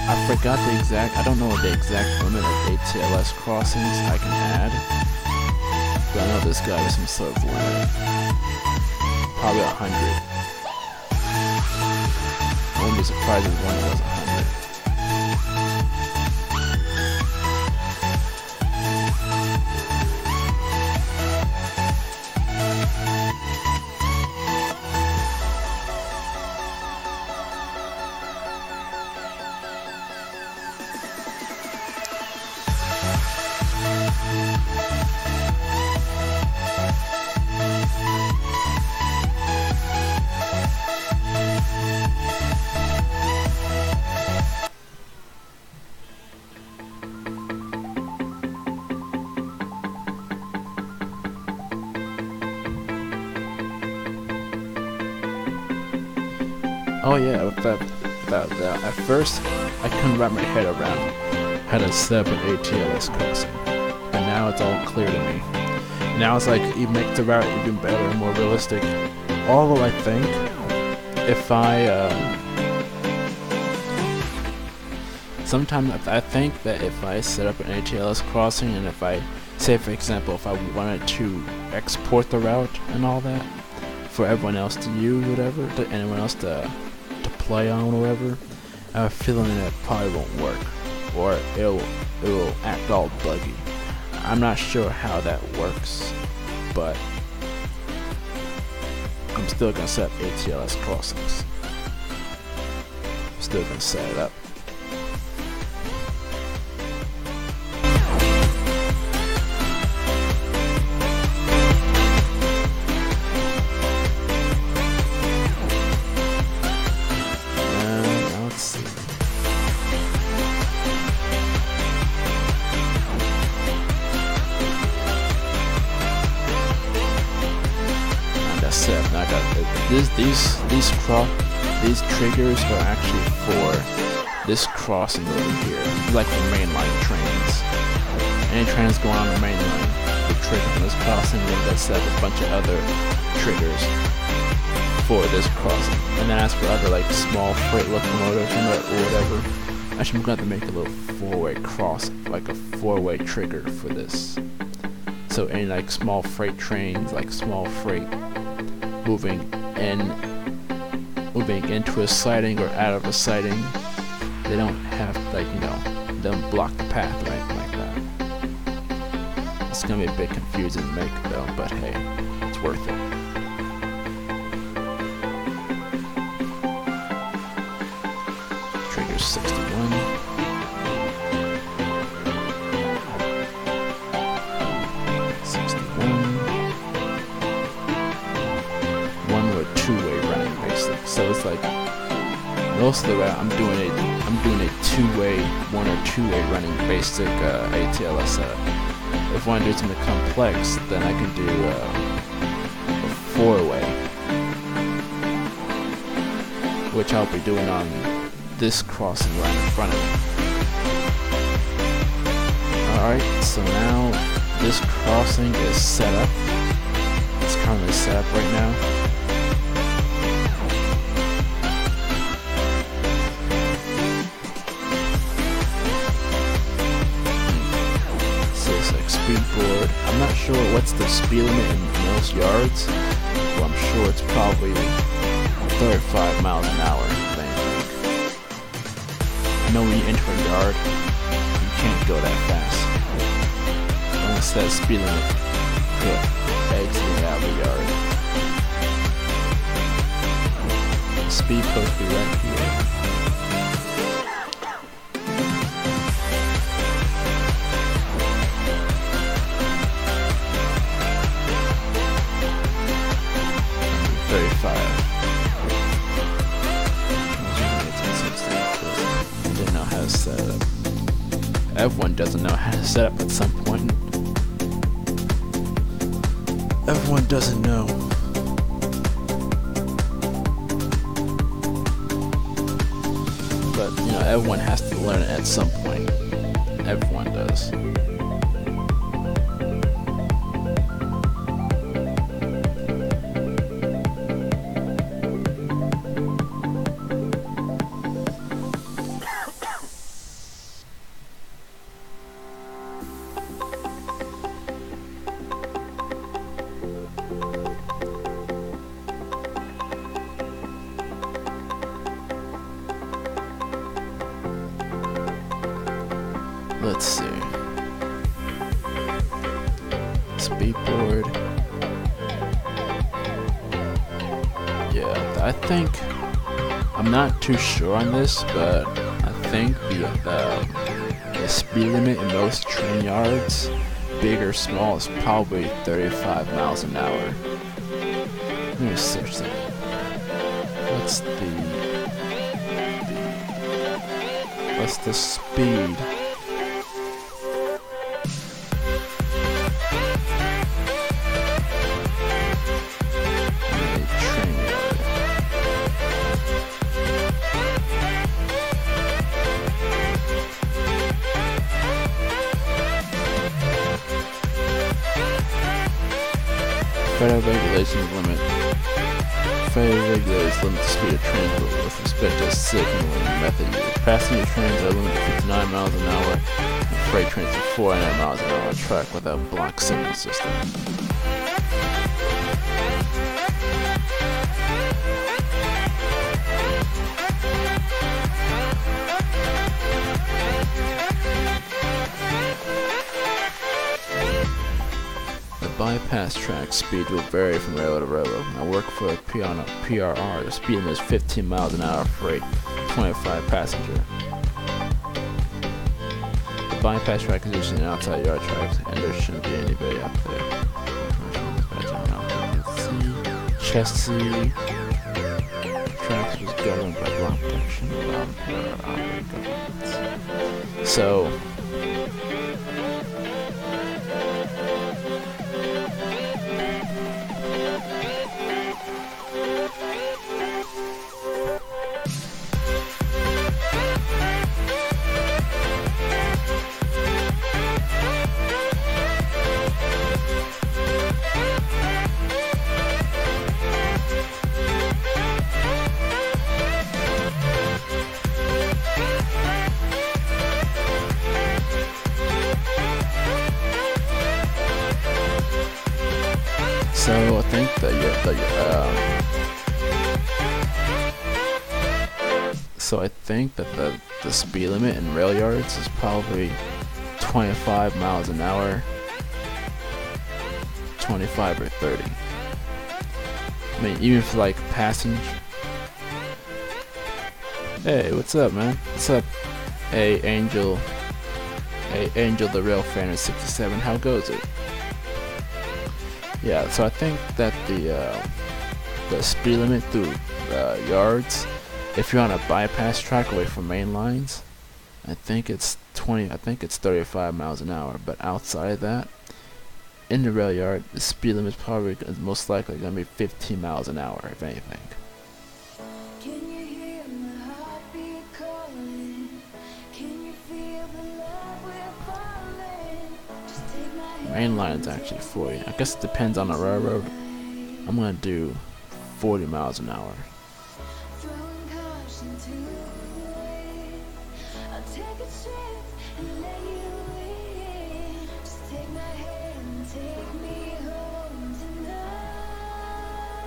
I forgot the exact, I don't know what the exact limit of ATLS crossings I can add. But I know this guy has some sort of limit. Probably 100. I wouldn't be surprised if one was 100. Oh yeah, about that. At first, I couldn't wrap my head around how to set up an ATLS crossing, but now it's all clear to me. Now it's like it makes the route even better and more realistic. Although I think if sometimes I think that if I set up an ATLS crossing and if I, say for example, if I wanted to export the route and all that for everyone else to use, whatever, to anyone else to play on, whatever, I have a feeling that it probably won't work, or it will act all buggy. I'm not sure how that works, but I'm still gonna set up ATLS crossings. I'm still gonna set it up. Now I got these triggers are actually for this crossing over here, like for mainline trains. Any trains going on the mainline, the trigger on this crossing, then that set up a bunch of other triggers for this crossing. And then as for other like small freight locomotives or whatever, actually I'm going to have to make a little four-way cross, like a four-way trigger for this. So any like small freight trains, like small freight moving into a siding or out of a siding, they don't have, like, you know, they don't block the path or anything like that. It's gonna be a bit confusing to make though, but hey, it's worth it. Trigger 61. So it's like most of the route I'm doing a two-way, one or two-way running basic ATLS setup. If I want to do something complex, then I can do a four-way, which I'll be doing on this crossing right in front of me. Alright, so now this crossing is set up. It's currently set up right now. Board. I'm not sure what's the speed limit in most yards, but I'm sure it's probably 35 miles an hour. I know when you enter a yard, you can't go that fast. Unless that speed limit exiting out of the yard. The speed post will be right here. 35. Didn't know how to set it up. Everyone doesn't know how to set up at some point. Everyone doesn't know. But, you know, everyone has to learn it at some point. Everyone does. Let's see. Speedboard. Yeah, I think, I'm not too sure on this, but I think the speed limit in most train yards, big or small, is probably 35 miles an hour. Let me search that. What's the speed? Federal regulations limit the speed of trains with respect to signaling method used. Passenger trains are limited to 59 miles an hour, and freight trains to 49 miles an hour on track without block signal system. bypass track speed will vary from railroad to railroad. I work for a PRR. The speed limit is 15 miles an hour for a 25 passenger. The bypass track is used in outside yard tracks, and there shouldn't be anybody up there. Chassis tracks was governed by ground protection governments. So I think that so I think that the speed limit in rail yards is probably 25 miles an hour, 25 or 30. I mean, even for like passenger. Hey, what's up, man? What's up? Hey, Angel. Hey, Angel, the rail fan is 67. How goes it? Yeah, so I think that the speed limit through yards, if you're on a bypass track away from main lines, I think it's 35 miles an hour. But outside of that, in the rail yard, the speed limit is probably most likely gonna be 15 miles an hour, if anything. Main line is actually 40. I guess it depends on the railroad. I'm gonna do 40 miles an hour.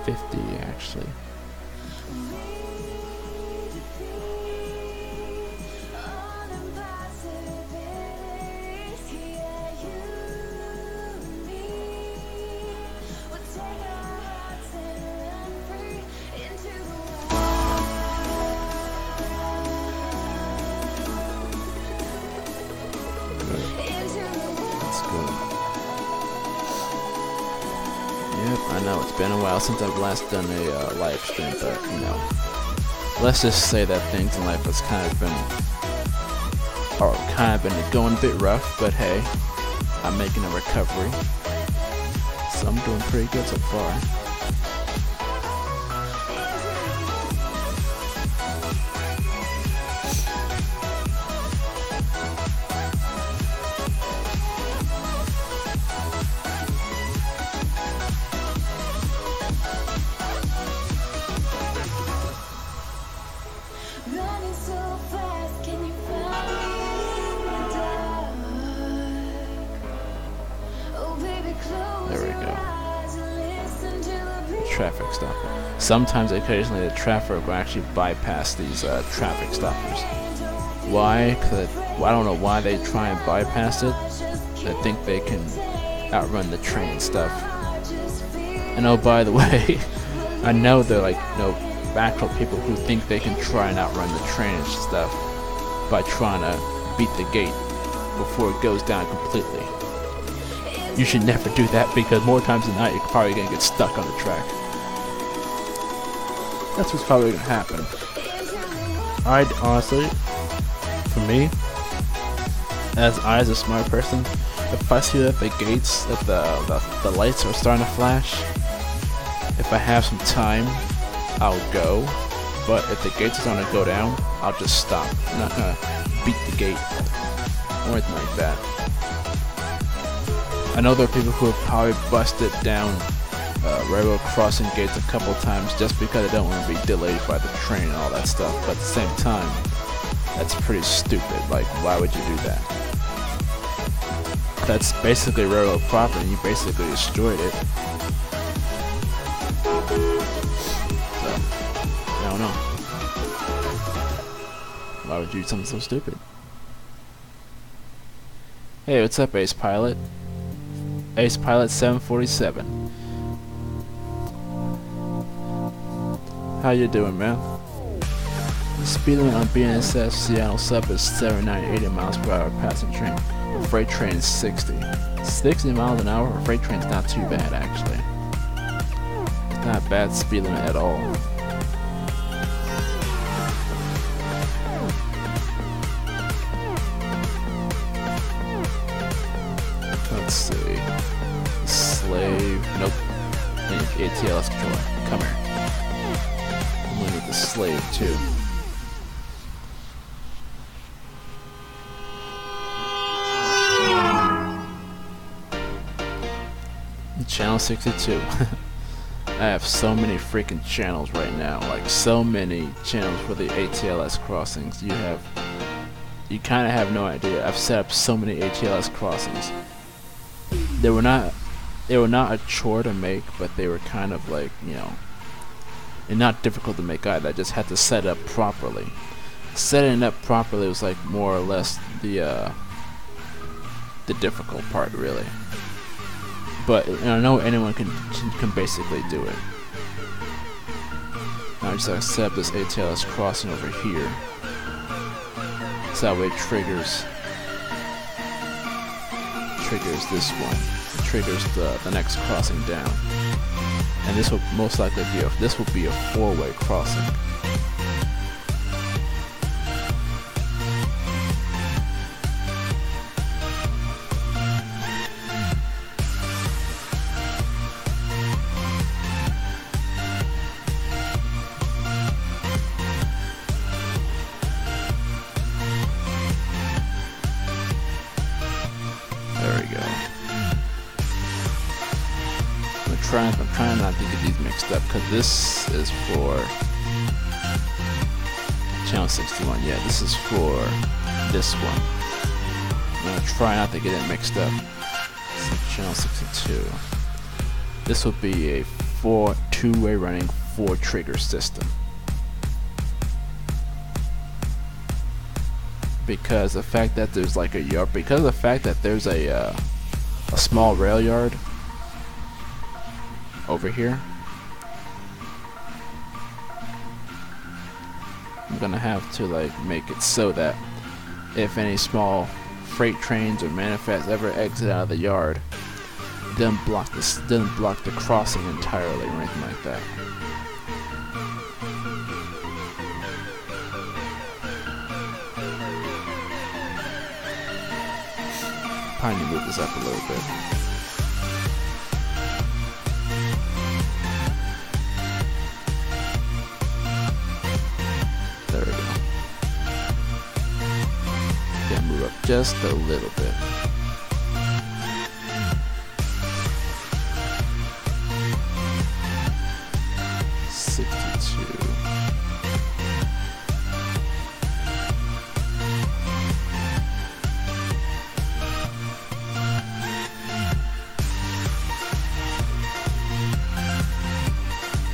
$50 actually. Yep, I know it's been a while since I've last done a live stream, but you know, let's just say that things in life has kind of been going a bit rough. But hey, I'm making a recovery, so I'm doing pretty good so far. There we go. Traffic stopper. Sometimes, occasionally, the traffic will actually bypass these traffic stoppers. Why? Cause I don't know why they try and bypass it. I think they can outrun the train and stuff. And oh, by the way, I know they're like, you know, actual people who think they can try and outrun the train and stuff by trying to beat the gate before it goes down completely. You should never do that, because more times than not you're probably gonna get stuck on the track. That's what's probably gonna happen. I'd honestly, for me, as a smart person, if I see that the gates, that the lights are starting to flash, if I have some time, I'll go. But if the gates are starting to go down, I'll just stop. I'm not gonna beat the gate or anything like that. I know there are people who have probably busted down railroad crossing gates a couple times just because they don't want to be delayed by the train and all that stuff. But at the same time, that's pretty stupid. Like, why would you do that? That's basically railroad property, and you basically destroyed it. So, I don't know. Why would you do something so stupid? Hey, what's up, Ace Pilot? Ace Pilot 747. How you doing, man? The speed limit on BNSF Seattle Sub is 79-80 miles per hour passing train. Freight train is 60. 60 miles an hour for freight train's not too bad, actually. It's not a bad speed limit at all. Let's see. Slave. Nope. I need ATLS controller. Come here. We need the slave too. Channel 62. I have so many freaking channels right now. Like so many channels for the ATLS crossings. You kind of have no idea. I've set up so many ATLS crossings. They were not a chore to make, but they were kind of like, you know, and not difficult to make either. I just had to set it up properly. Setting it up properly was like more or less the difficult part, really. But I know anyone can basically do it. Now I just have to set up this ATLS crossing over here, so that way it triggers this one. It triggers the next crossing down, and this will most likely be a 4-way crossing. There we go. I'm trying not to get these mixed up, because this is for channel 61. Yeah, this is for this one. I'm gonna try not to get it mixed up. So channel 62. This will be a 2-way running 4-trigger system. Because the fact that there's like a yard, because of the fact that there's a small rail yard over here, I'm gonna have to like make it so that if any small freight trains or manifests ever exit out of the yard, it doesn't block the crossing entirely or anything like that. Probably need to move this up a little bit. There we go. Gotta move up just a little bit.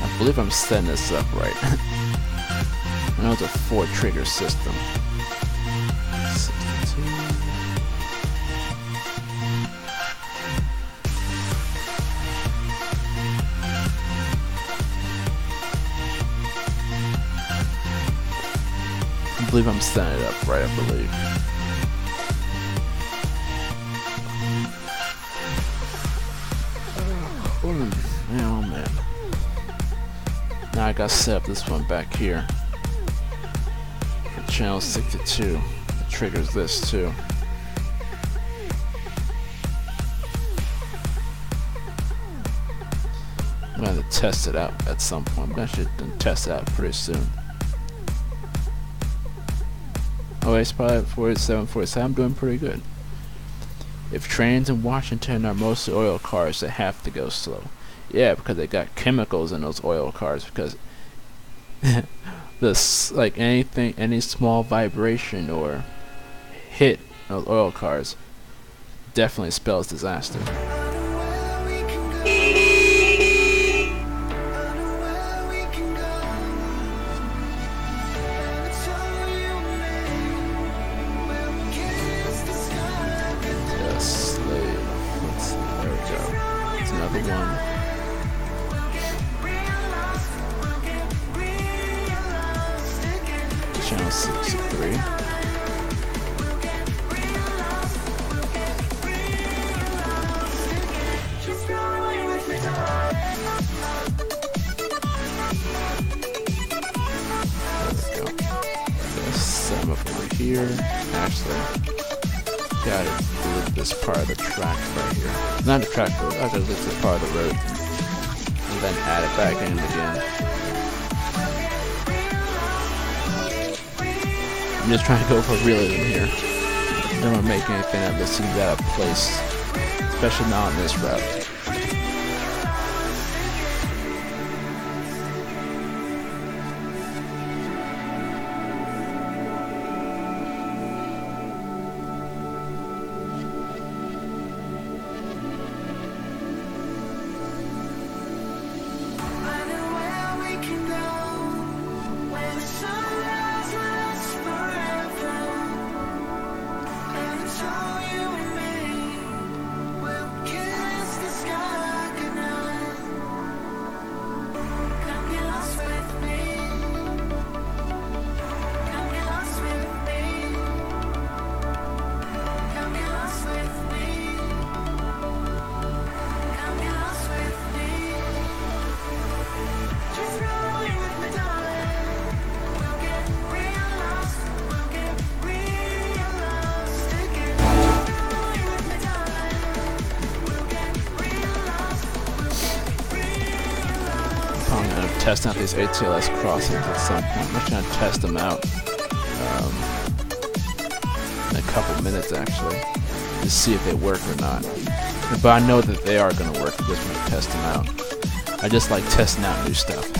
I believe I'm setting this up right. I know it's a 4-trigger system. 62. I believe I'm setting it up right, I believe. Oh man. Now I gotta set up this one back here for channel 62. It triggers this too. I'm gonna have to test it out at some point, but I should test it out pretty soon. Oh, Ace Pilot 4747, I'm doing pretty good. If trains in Washington are mostly oil cars, they have to go slow. Yeah, because they got chemicals in those oil cars, because this, like anything, any small vibration or hit those oil cars definitely spells disaster. Yes, slave. Let's see, there we go. Channel 63. Set them up over here. Actually, gotta delete this part of the track right here. Not the track, but I gotta delete this part of the road. And then add it back in again. I'm just trying to go for realism here. I don't want to make anything that seems out of place. Especially not on this route. Testing out these ATLS crossings at some point. I'm just trying to test them out in a couple minutes actually to see if they work or not. But I know that they are going to work. I just want to test them out. I just like testing out new stuff.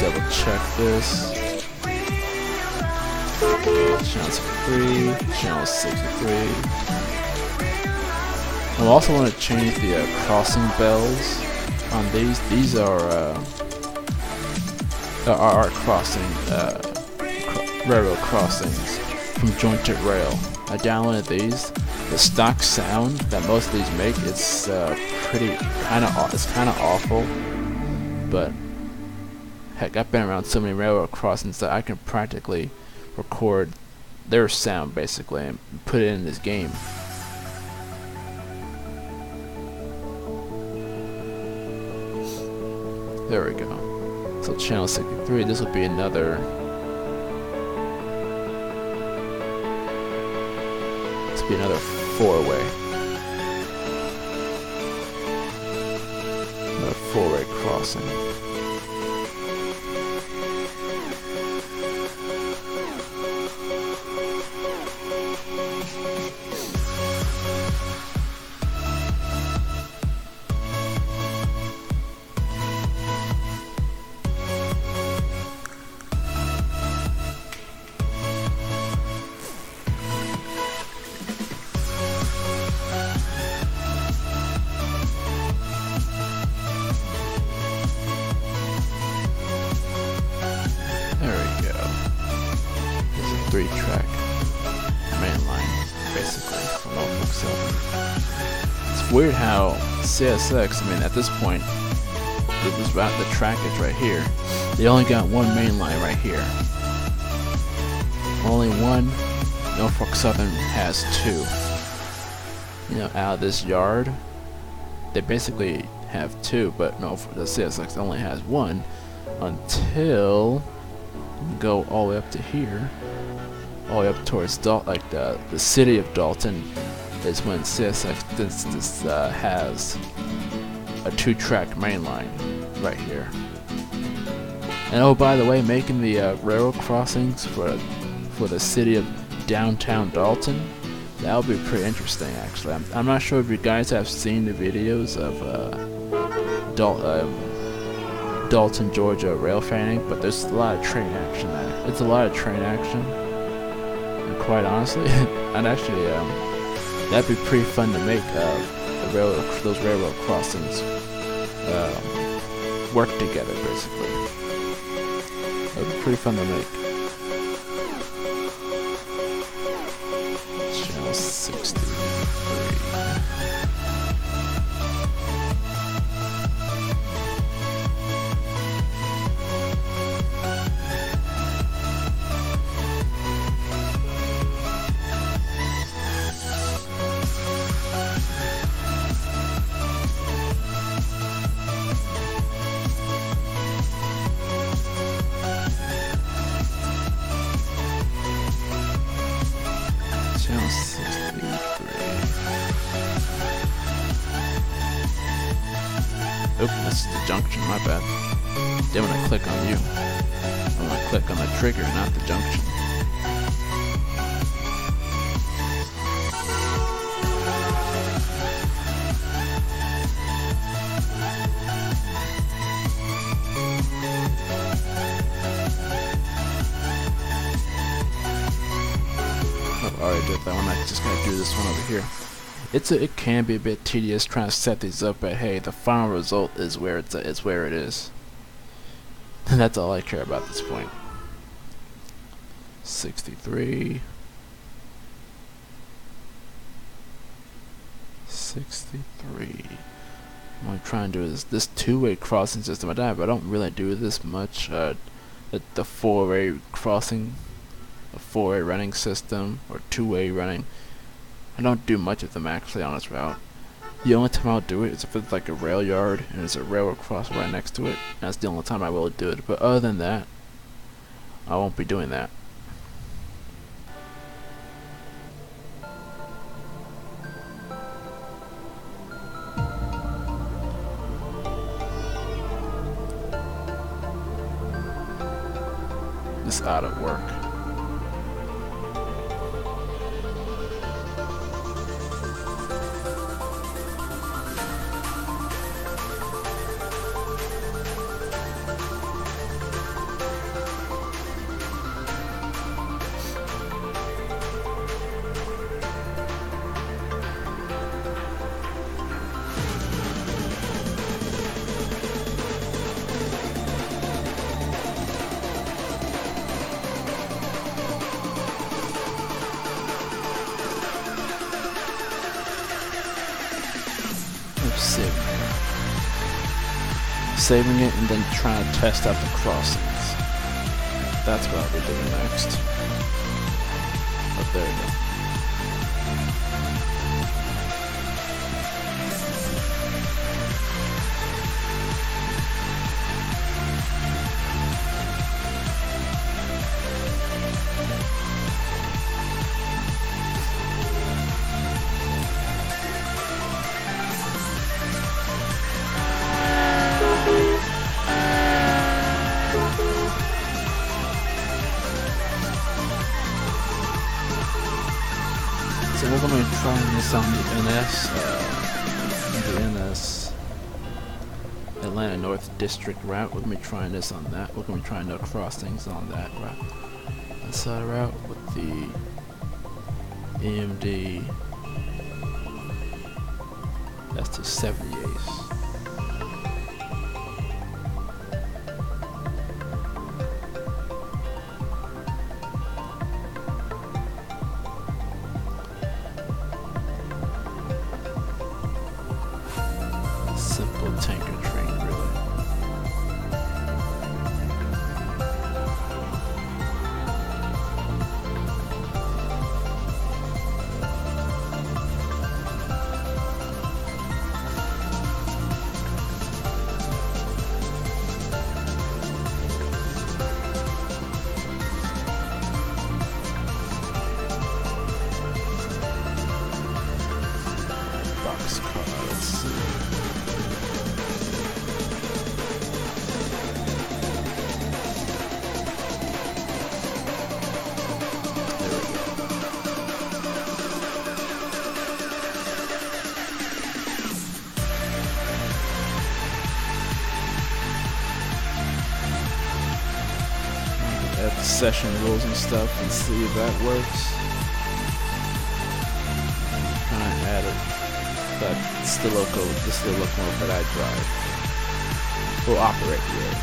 Double check this. Channel 63, channel 63. I also want to change the crossing bells on these. These are crossing railroad crossings from Jointed Rail. I downloaded these. The stock sound that most of these make, it's kind of awful. But heck, I've been around so many railroad crossings that I can practically record their sound basically and put it in this game. There we go. So channel 63, this will be another. This will be another four-way. Another four-way crossing. Three-track main line, basically, from Norfolk Southern. It's weird how CSX, I mean, at this point, this route, the track is right here. They only got one main line right here. Only one. Norfolk Southern has two. You know, out of this yard, they basically have two, but no, the CSX only has one until you go all the way up to here. All the way up towards Dalton, like the city of Dalton, is when CSX has a two-track main line right here. And oh, by the way, making the railroad crossings for the city of downtown Dalton, that would be pretty interesting actually. I'm not sure if you guys have seen the videos of Dalton, Georgia rail fanning, but there's a lot of train action there. It's a lot of train action. Quite honestly, and actually, that'd be pretty fun to make. Those railroad crossings work together, basically. That'd be pretty fun to make. Channel 63. Oop, this is the junction, my bad. Then when I click on you, I'm gonna click on the trigger, not the junction. I've already did that one, I just gotta do this one over here. It can be a bit tedious trying to set these up, but hey, the final result is where it is. And that's all I care about at this point. 63. 63. What I'm trying to do is this two-way crossing system. I don't really do this much. The four-way crossing, a four-way running system, or two-way running. I don't do much of them actually on this route. The only time I'll do it is if it's like a rail yard and there's a railroad crossing right next to it. That's the only time I will do it. But other than that, I won't be doing that. This ought to work. Saving it and then trying to test out the crossings. That's what I'll be doing next. Oh, there we go. So we're going to be trying this on the NS Atlanta North District route. We're going to be trying this on that. We're going to be trying no crossings on that route. Inside route with the EMD. That's the 78th. Tanker train, really. Boxcar, let's see. Add the session rules and stuff and see if that works. Try and add it. But this is the locomotive that I drive. Will operate here.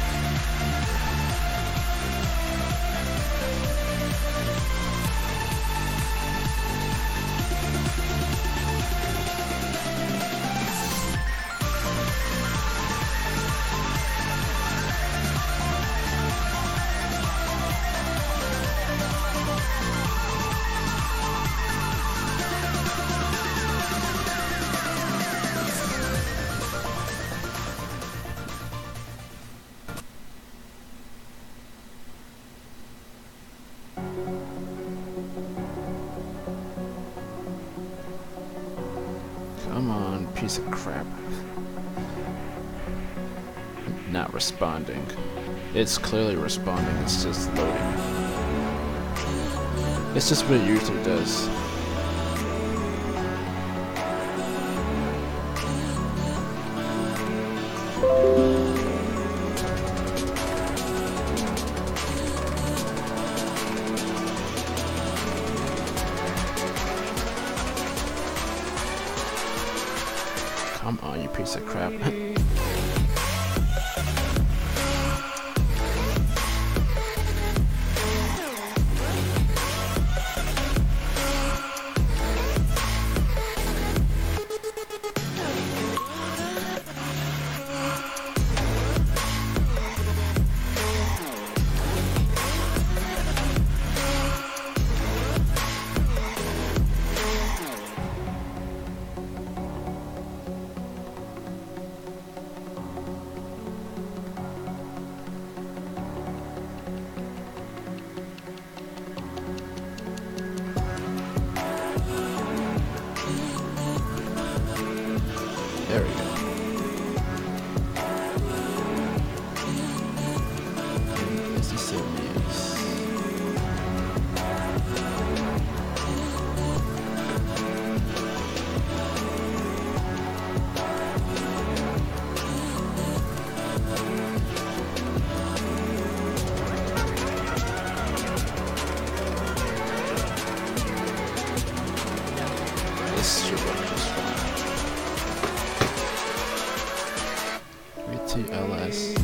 Come on, piece of crap. Not responding. It's clearly responding, it's just loading. It's just what it usually does. Come on, you piece of crap. There we go. This is so nice. This should work just fine. LS.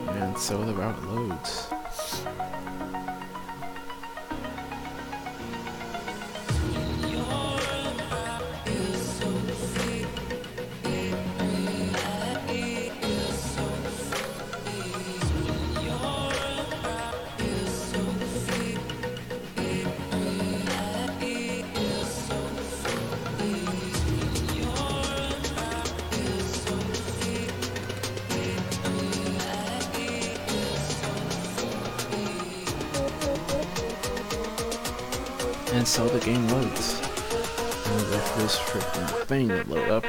And so the route loads. And so the game loads. And wait for this freaking thing to load up.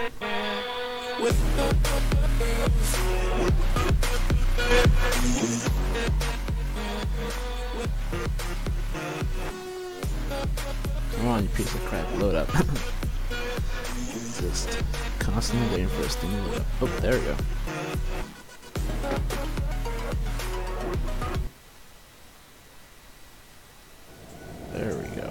Come on, you piece of crap, load up. Just constantly waiting for this thing to load up. Oh, there we go. There we go.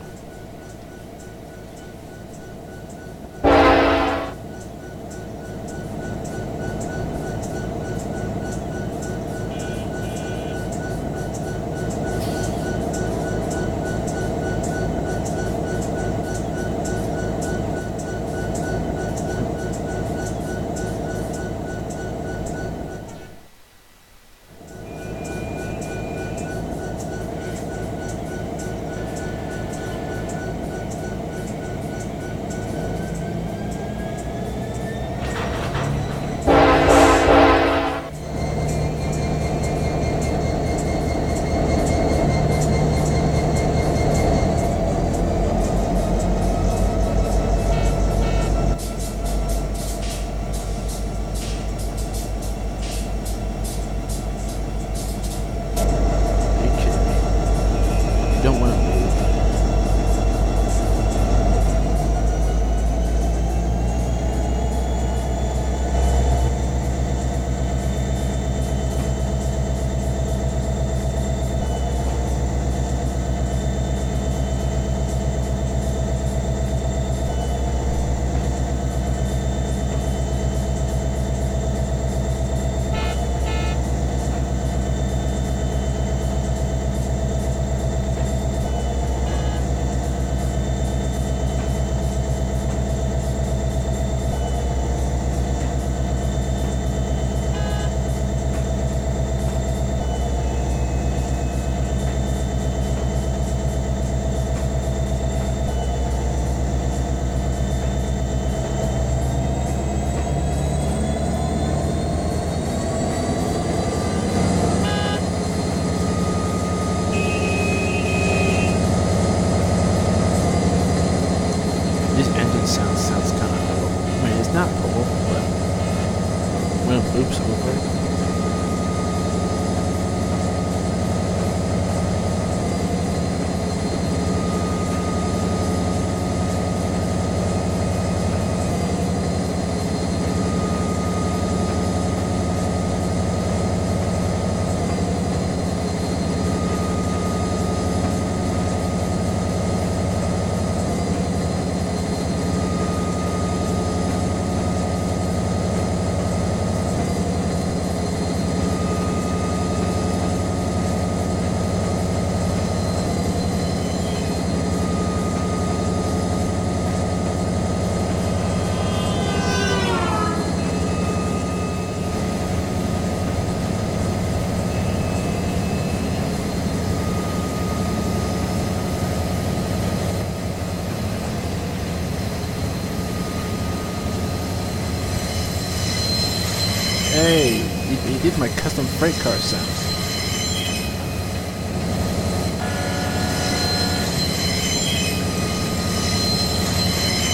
Hey, you did my custom freight car sounds.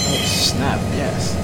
Oh snap, yes.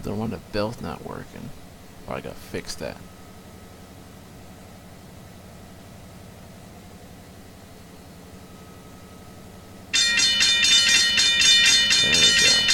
The one the belt's not working. Oh, I gotta fix that. There we go.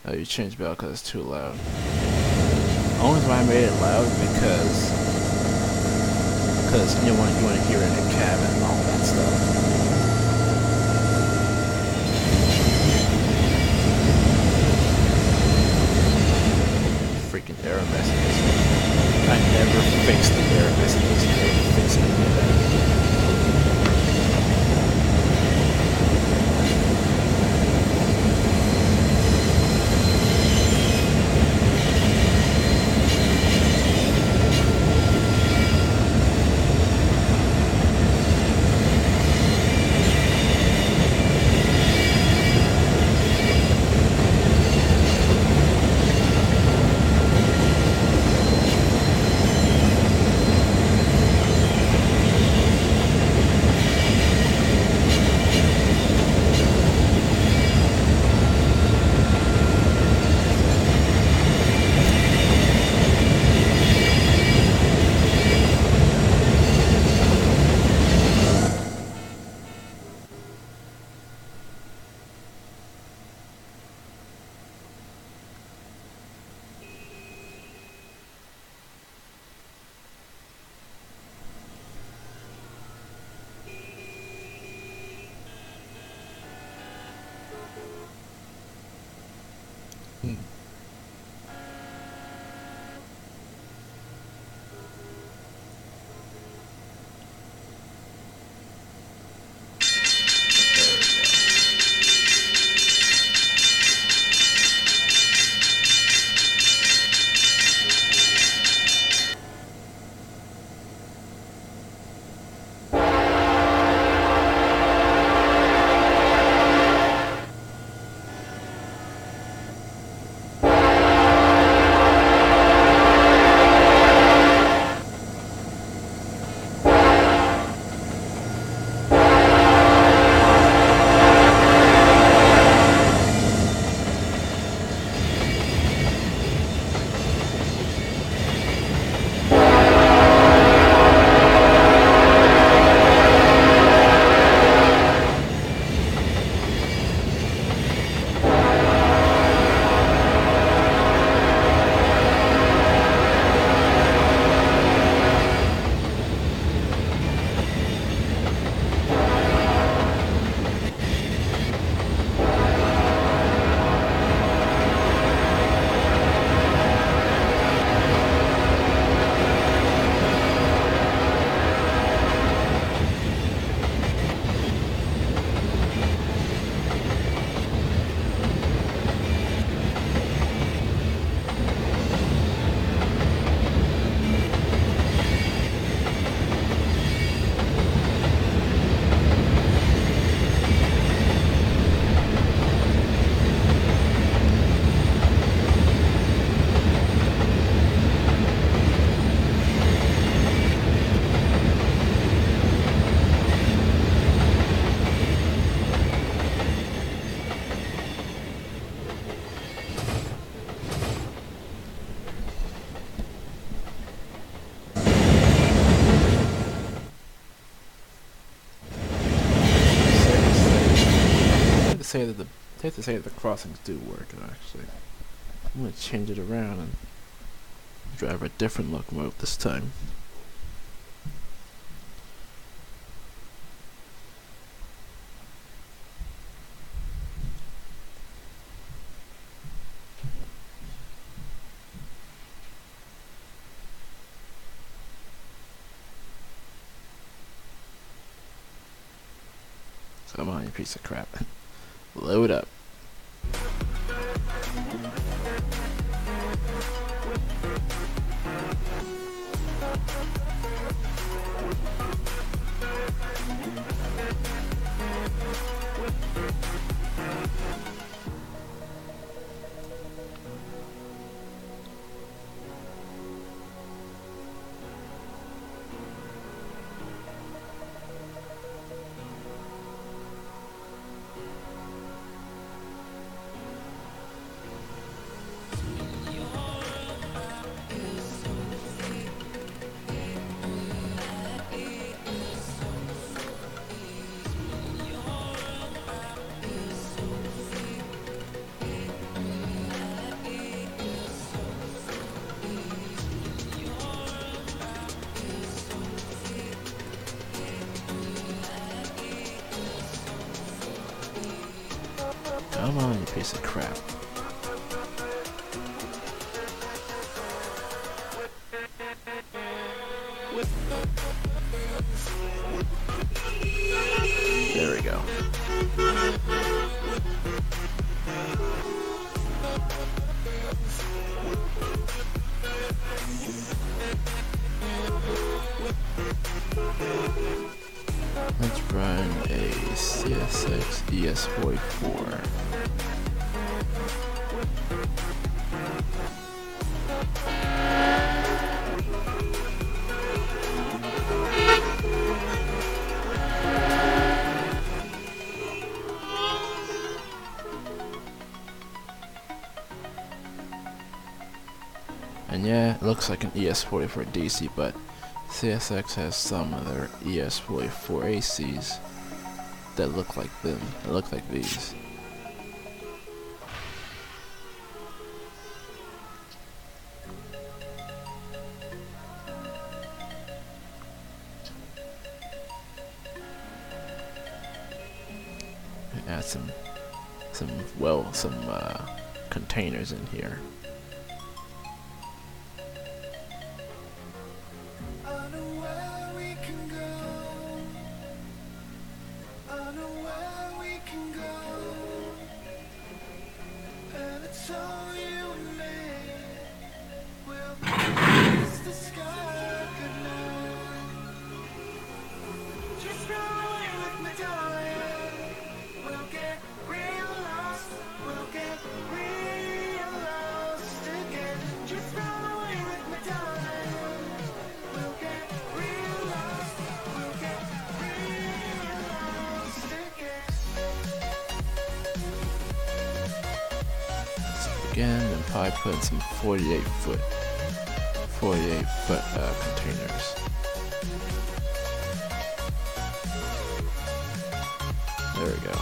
Oh, you changed bell because it's too loud. Only why I made it loud because you want to hear it in the cabin and all that stuff. Freaking error messages. I never fixed the error messages. I never fixed any of that. hate to say the crossings do work, actually. I'm gonna change it around and drive a different locomotive this time. Come on, you piece of crap. Load up. Come on, you piece of crap. There we go. Let's run a CSX ES44. And yeah, it looks like an ES44 DC, but CSX has some other ES44 ACs that look like them. They look like these. Add some containers in here. Again, and probably put in some 48 foot containers. There we go.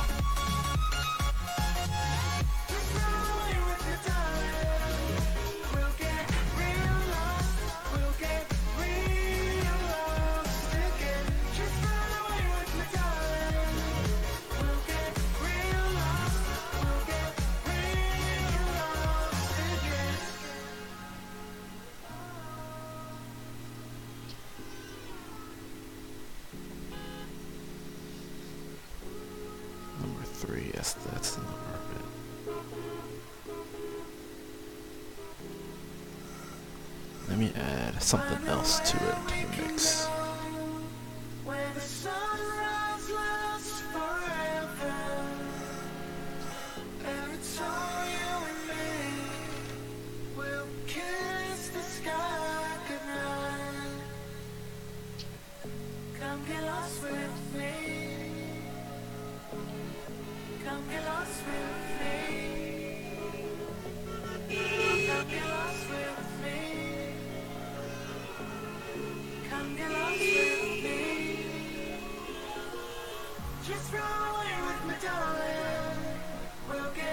Number 3, yes, that's the number of it. Let me add something else to it, to the mix. Where the sunrise lasts forever, and it's all you and me. We'll kiss the sky goodnight. Come get lost with me. Come get lost with me. Come get lost with me. Come get lost with me. Just run away with me, darling. We'll get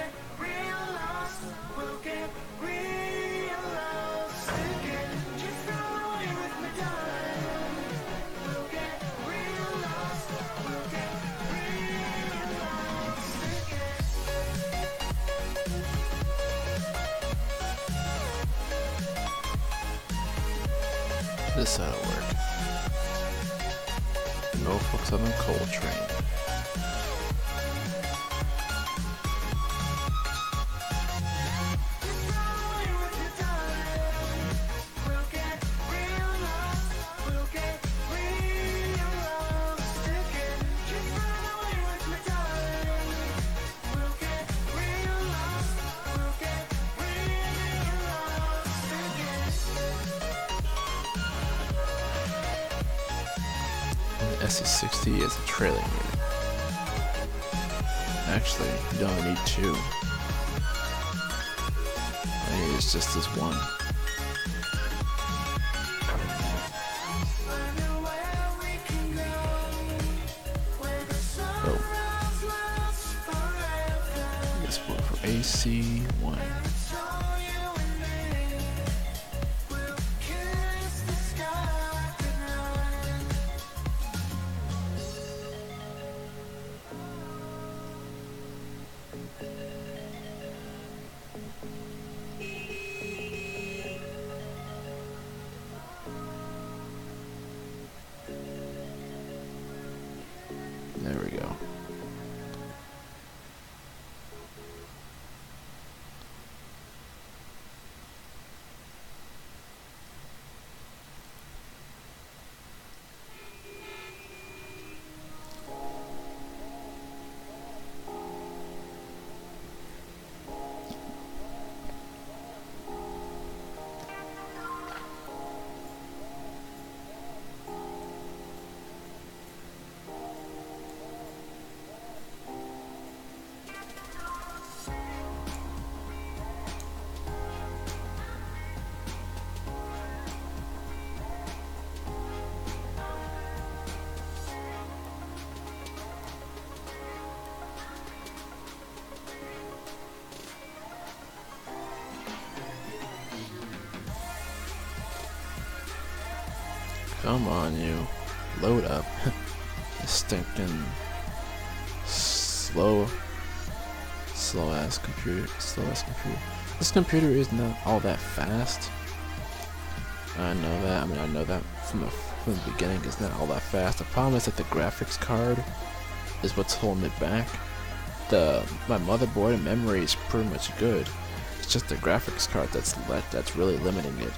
This how it work. Norfolk Southern Coal Train. SC60 is a trailing unit. Actually, you don't need two. I need it's just this one. Oh. This one for AC1. There we go. Come on, you. Load up. You stinking slow ass computer. This computer is not all that fast. I know that. I mean, I know that from the beginning. It's not all that fast. The problem is that the graphics card is what's holding it back. My motherboard and memory is pretty much good. It's just the graphics card that's really limiting it.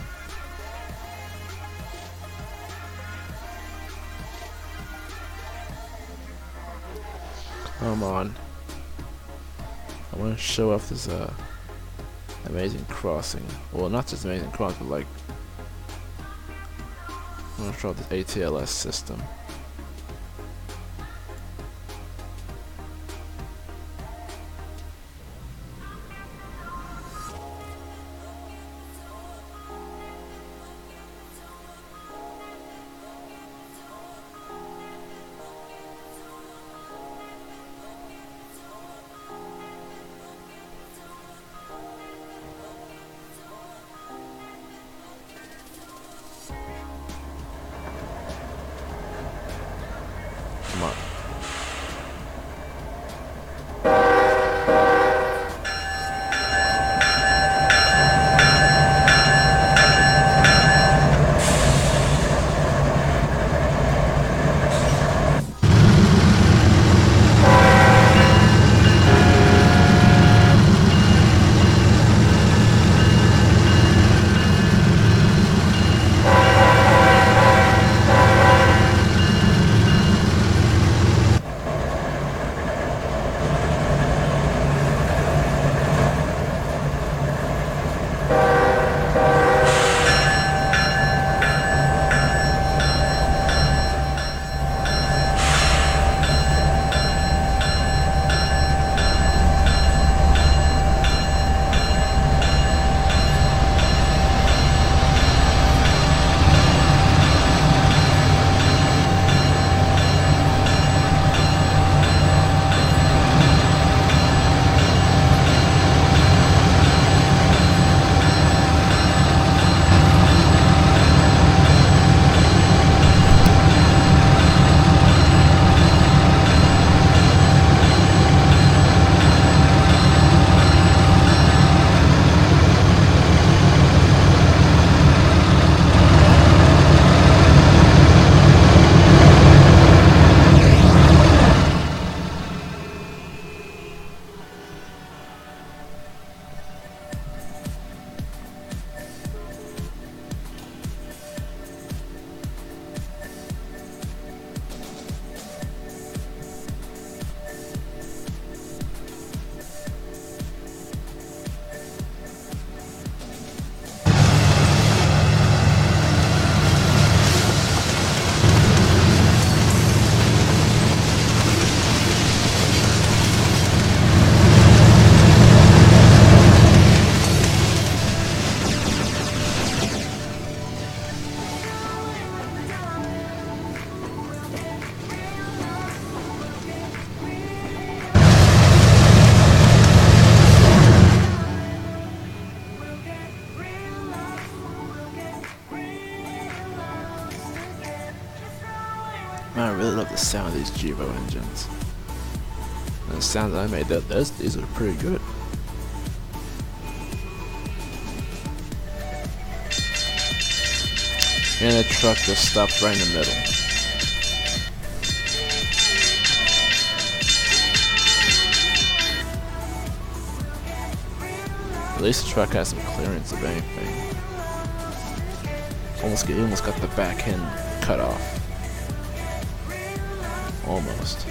Come on. I want to show off this amazing crossing. Well, not just amazing crossing, but like I want to show off this ATLS system. Man, I really love the sound of these Gevo engines. And the sound that I made, these are pretty good. And the truck just stopped right in the middle. At least the truck has some clearance, if anything. He almost got the back end cut off. Almost.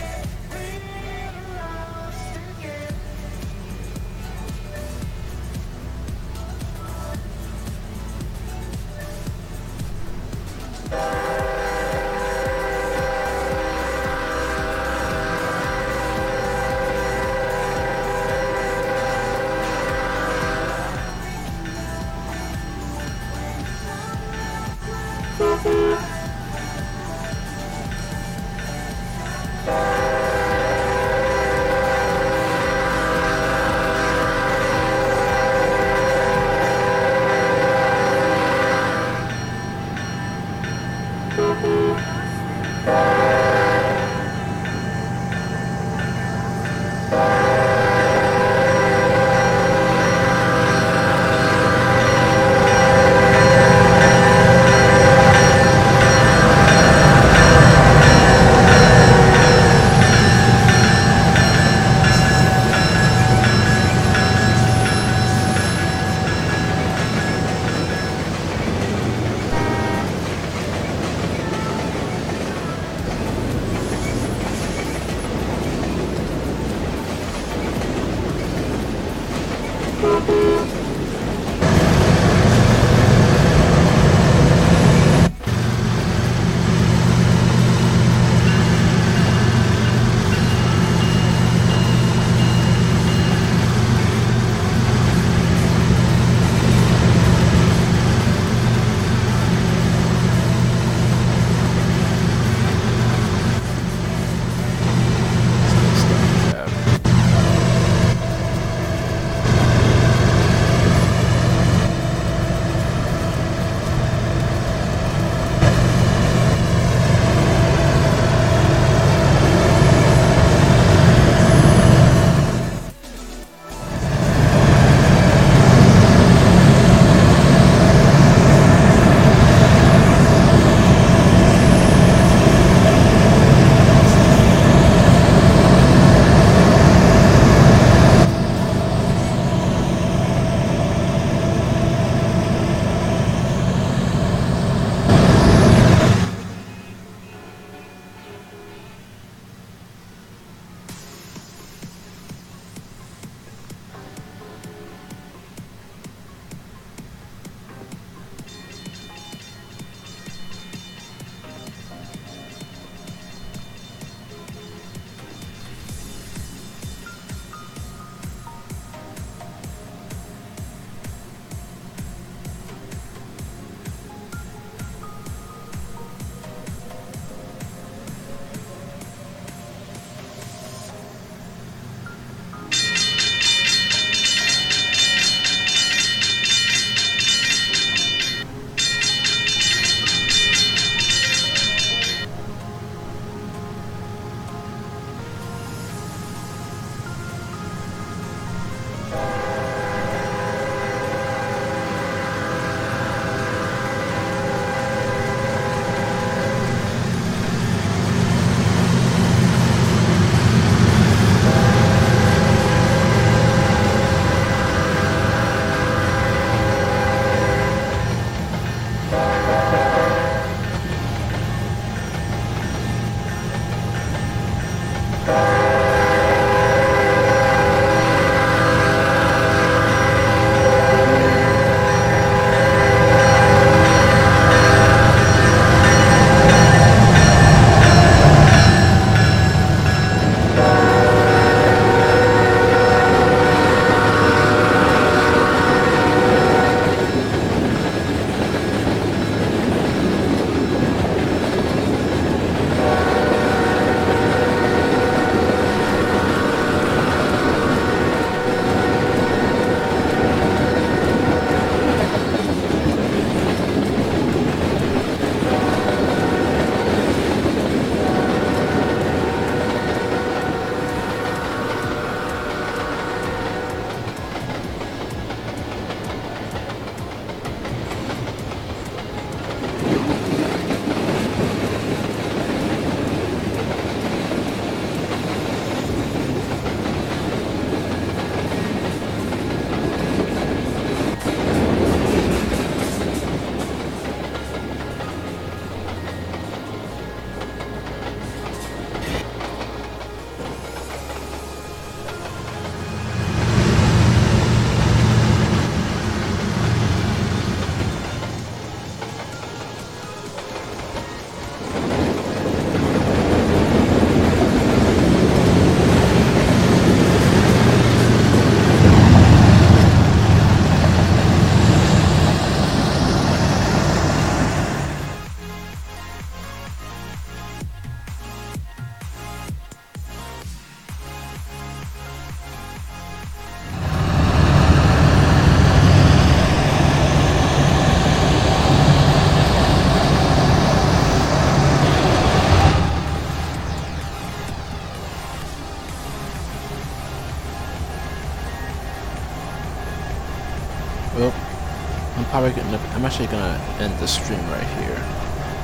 I'm actually gonna end the stream right here.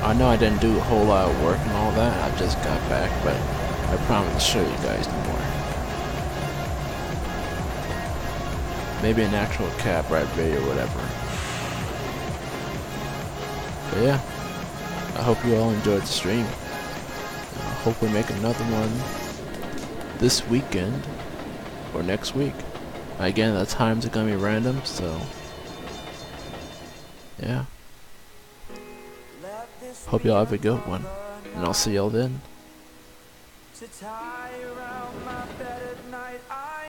I know I didn't do a whole lot of work and all that. I just got back, but I promise to show you guys more. Maybe an actual cap ride video or whatever. But yeah, I hope you all enjoyed the stream. I hope we make another one this weekend or next week. Again, the times are gonna be random, so yeah. Hope y'all have a good one, and I'll see y'all then.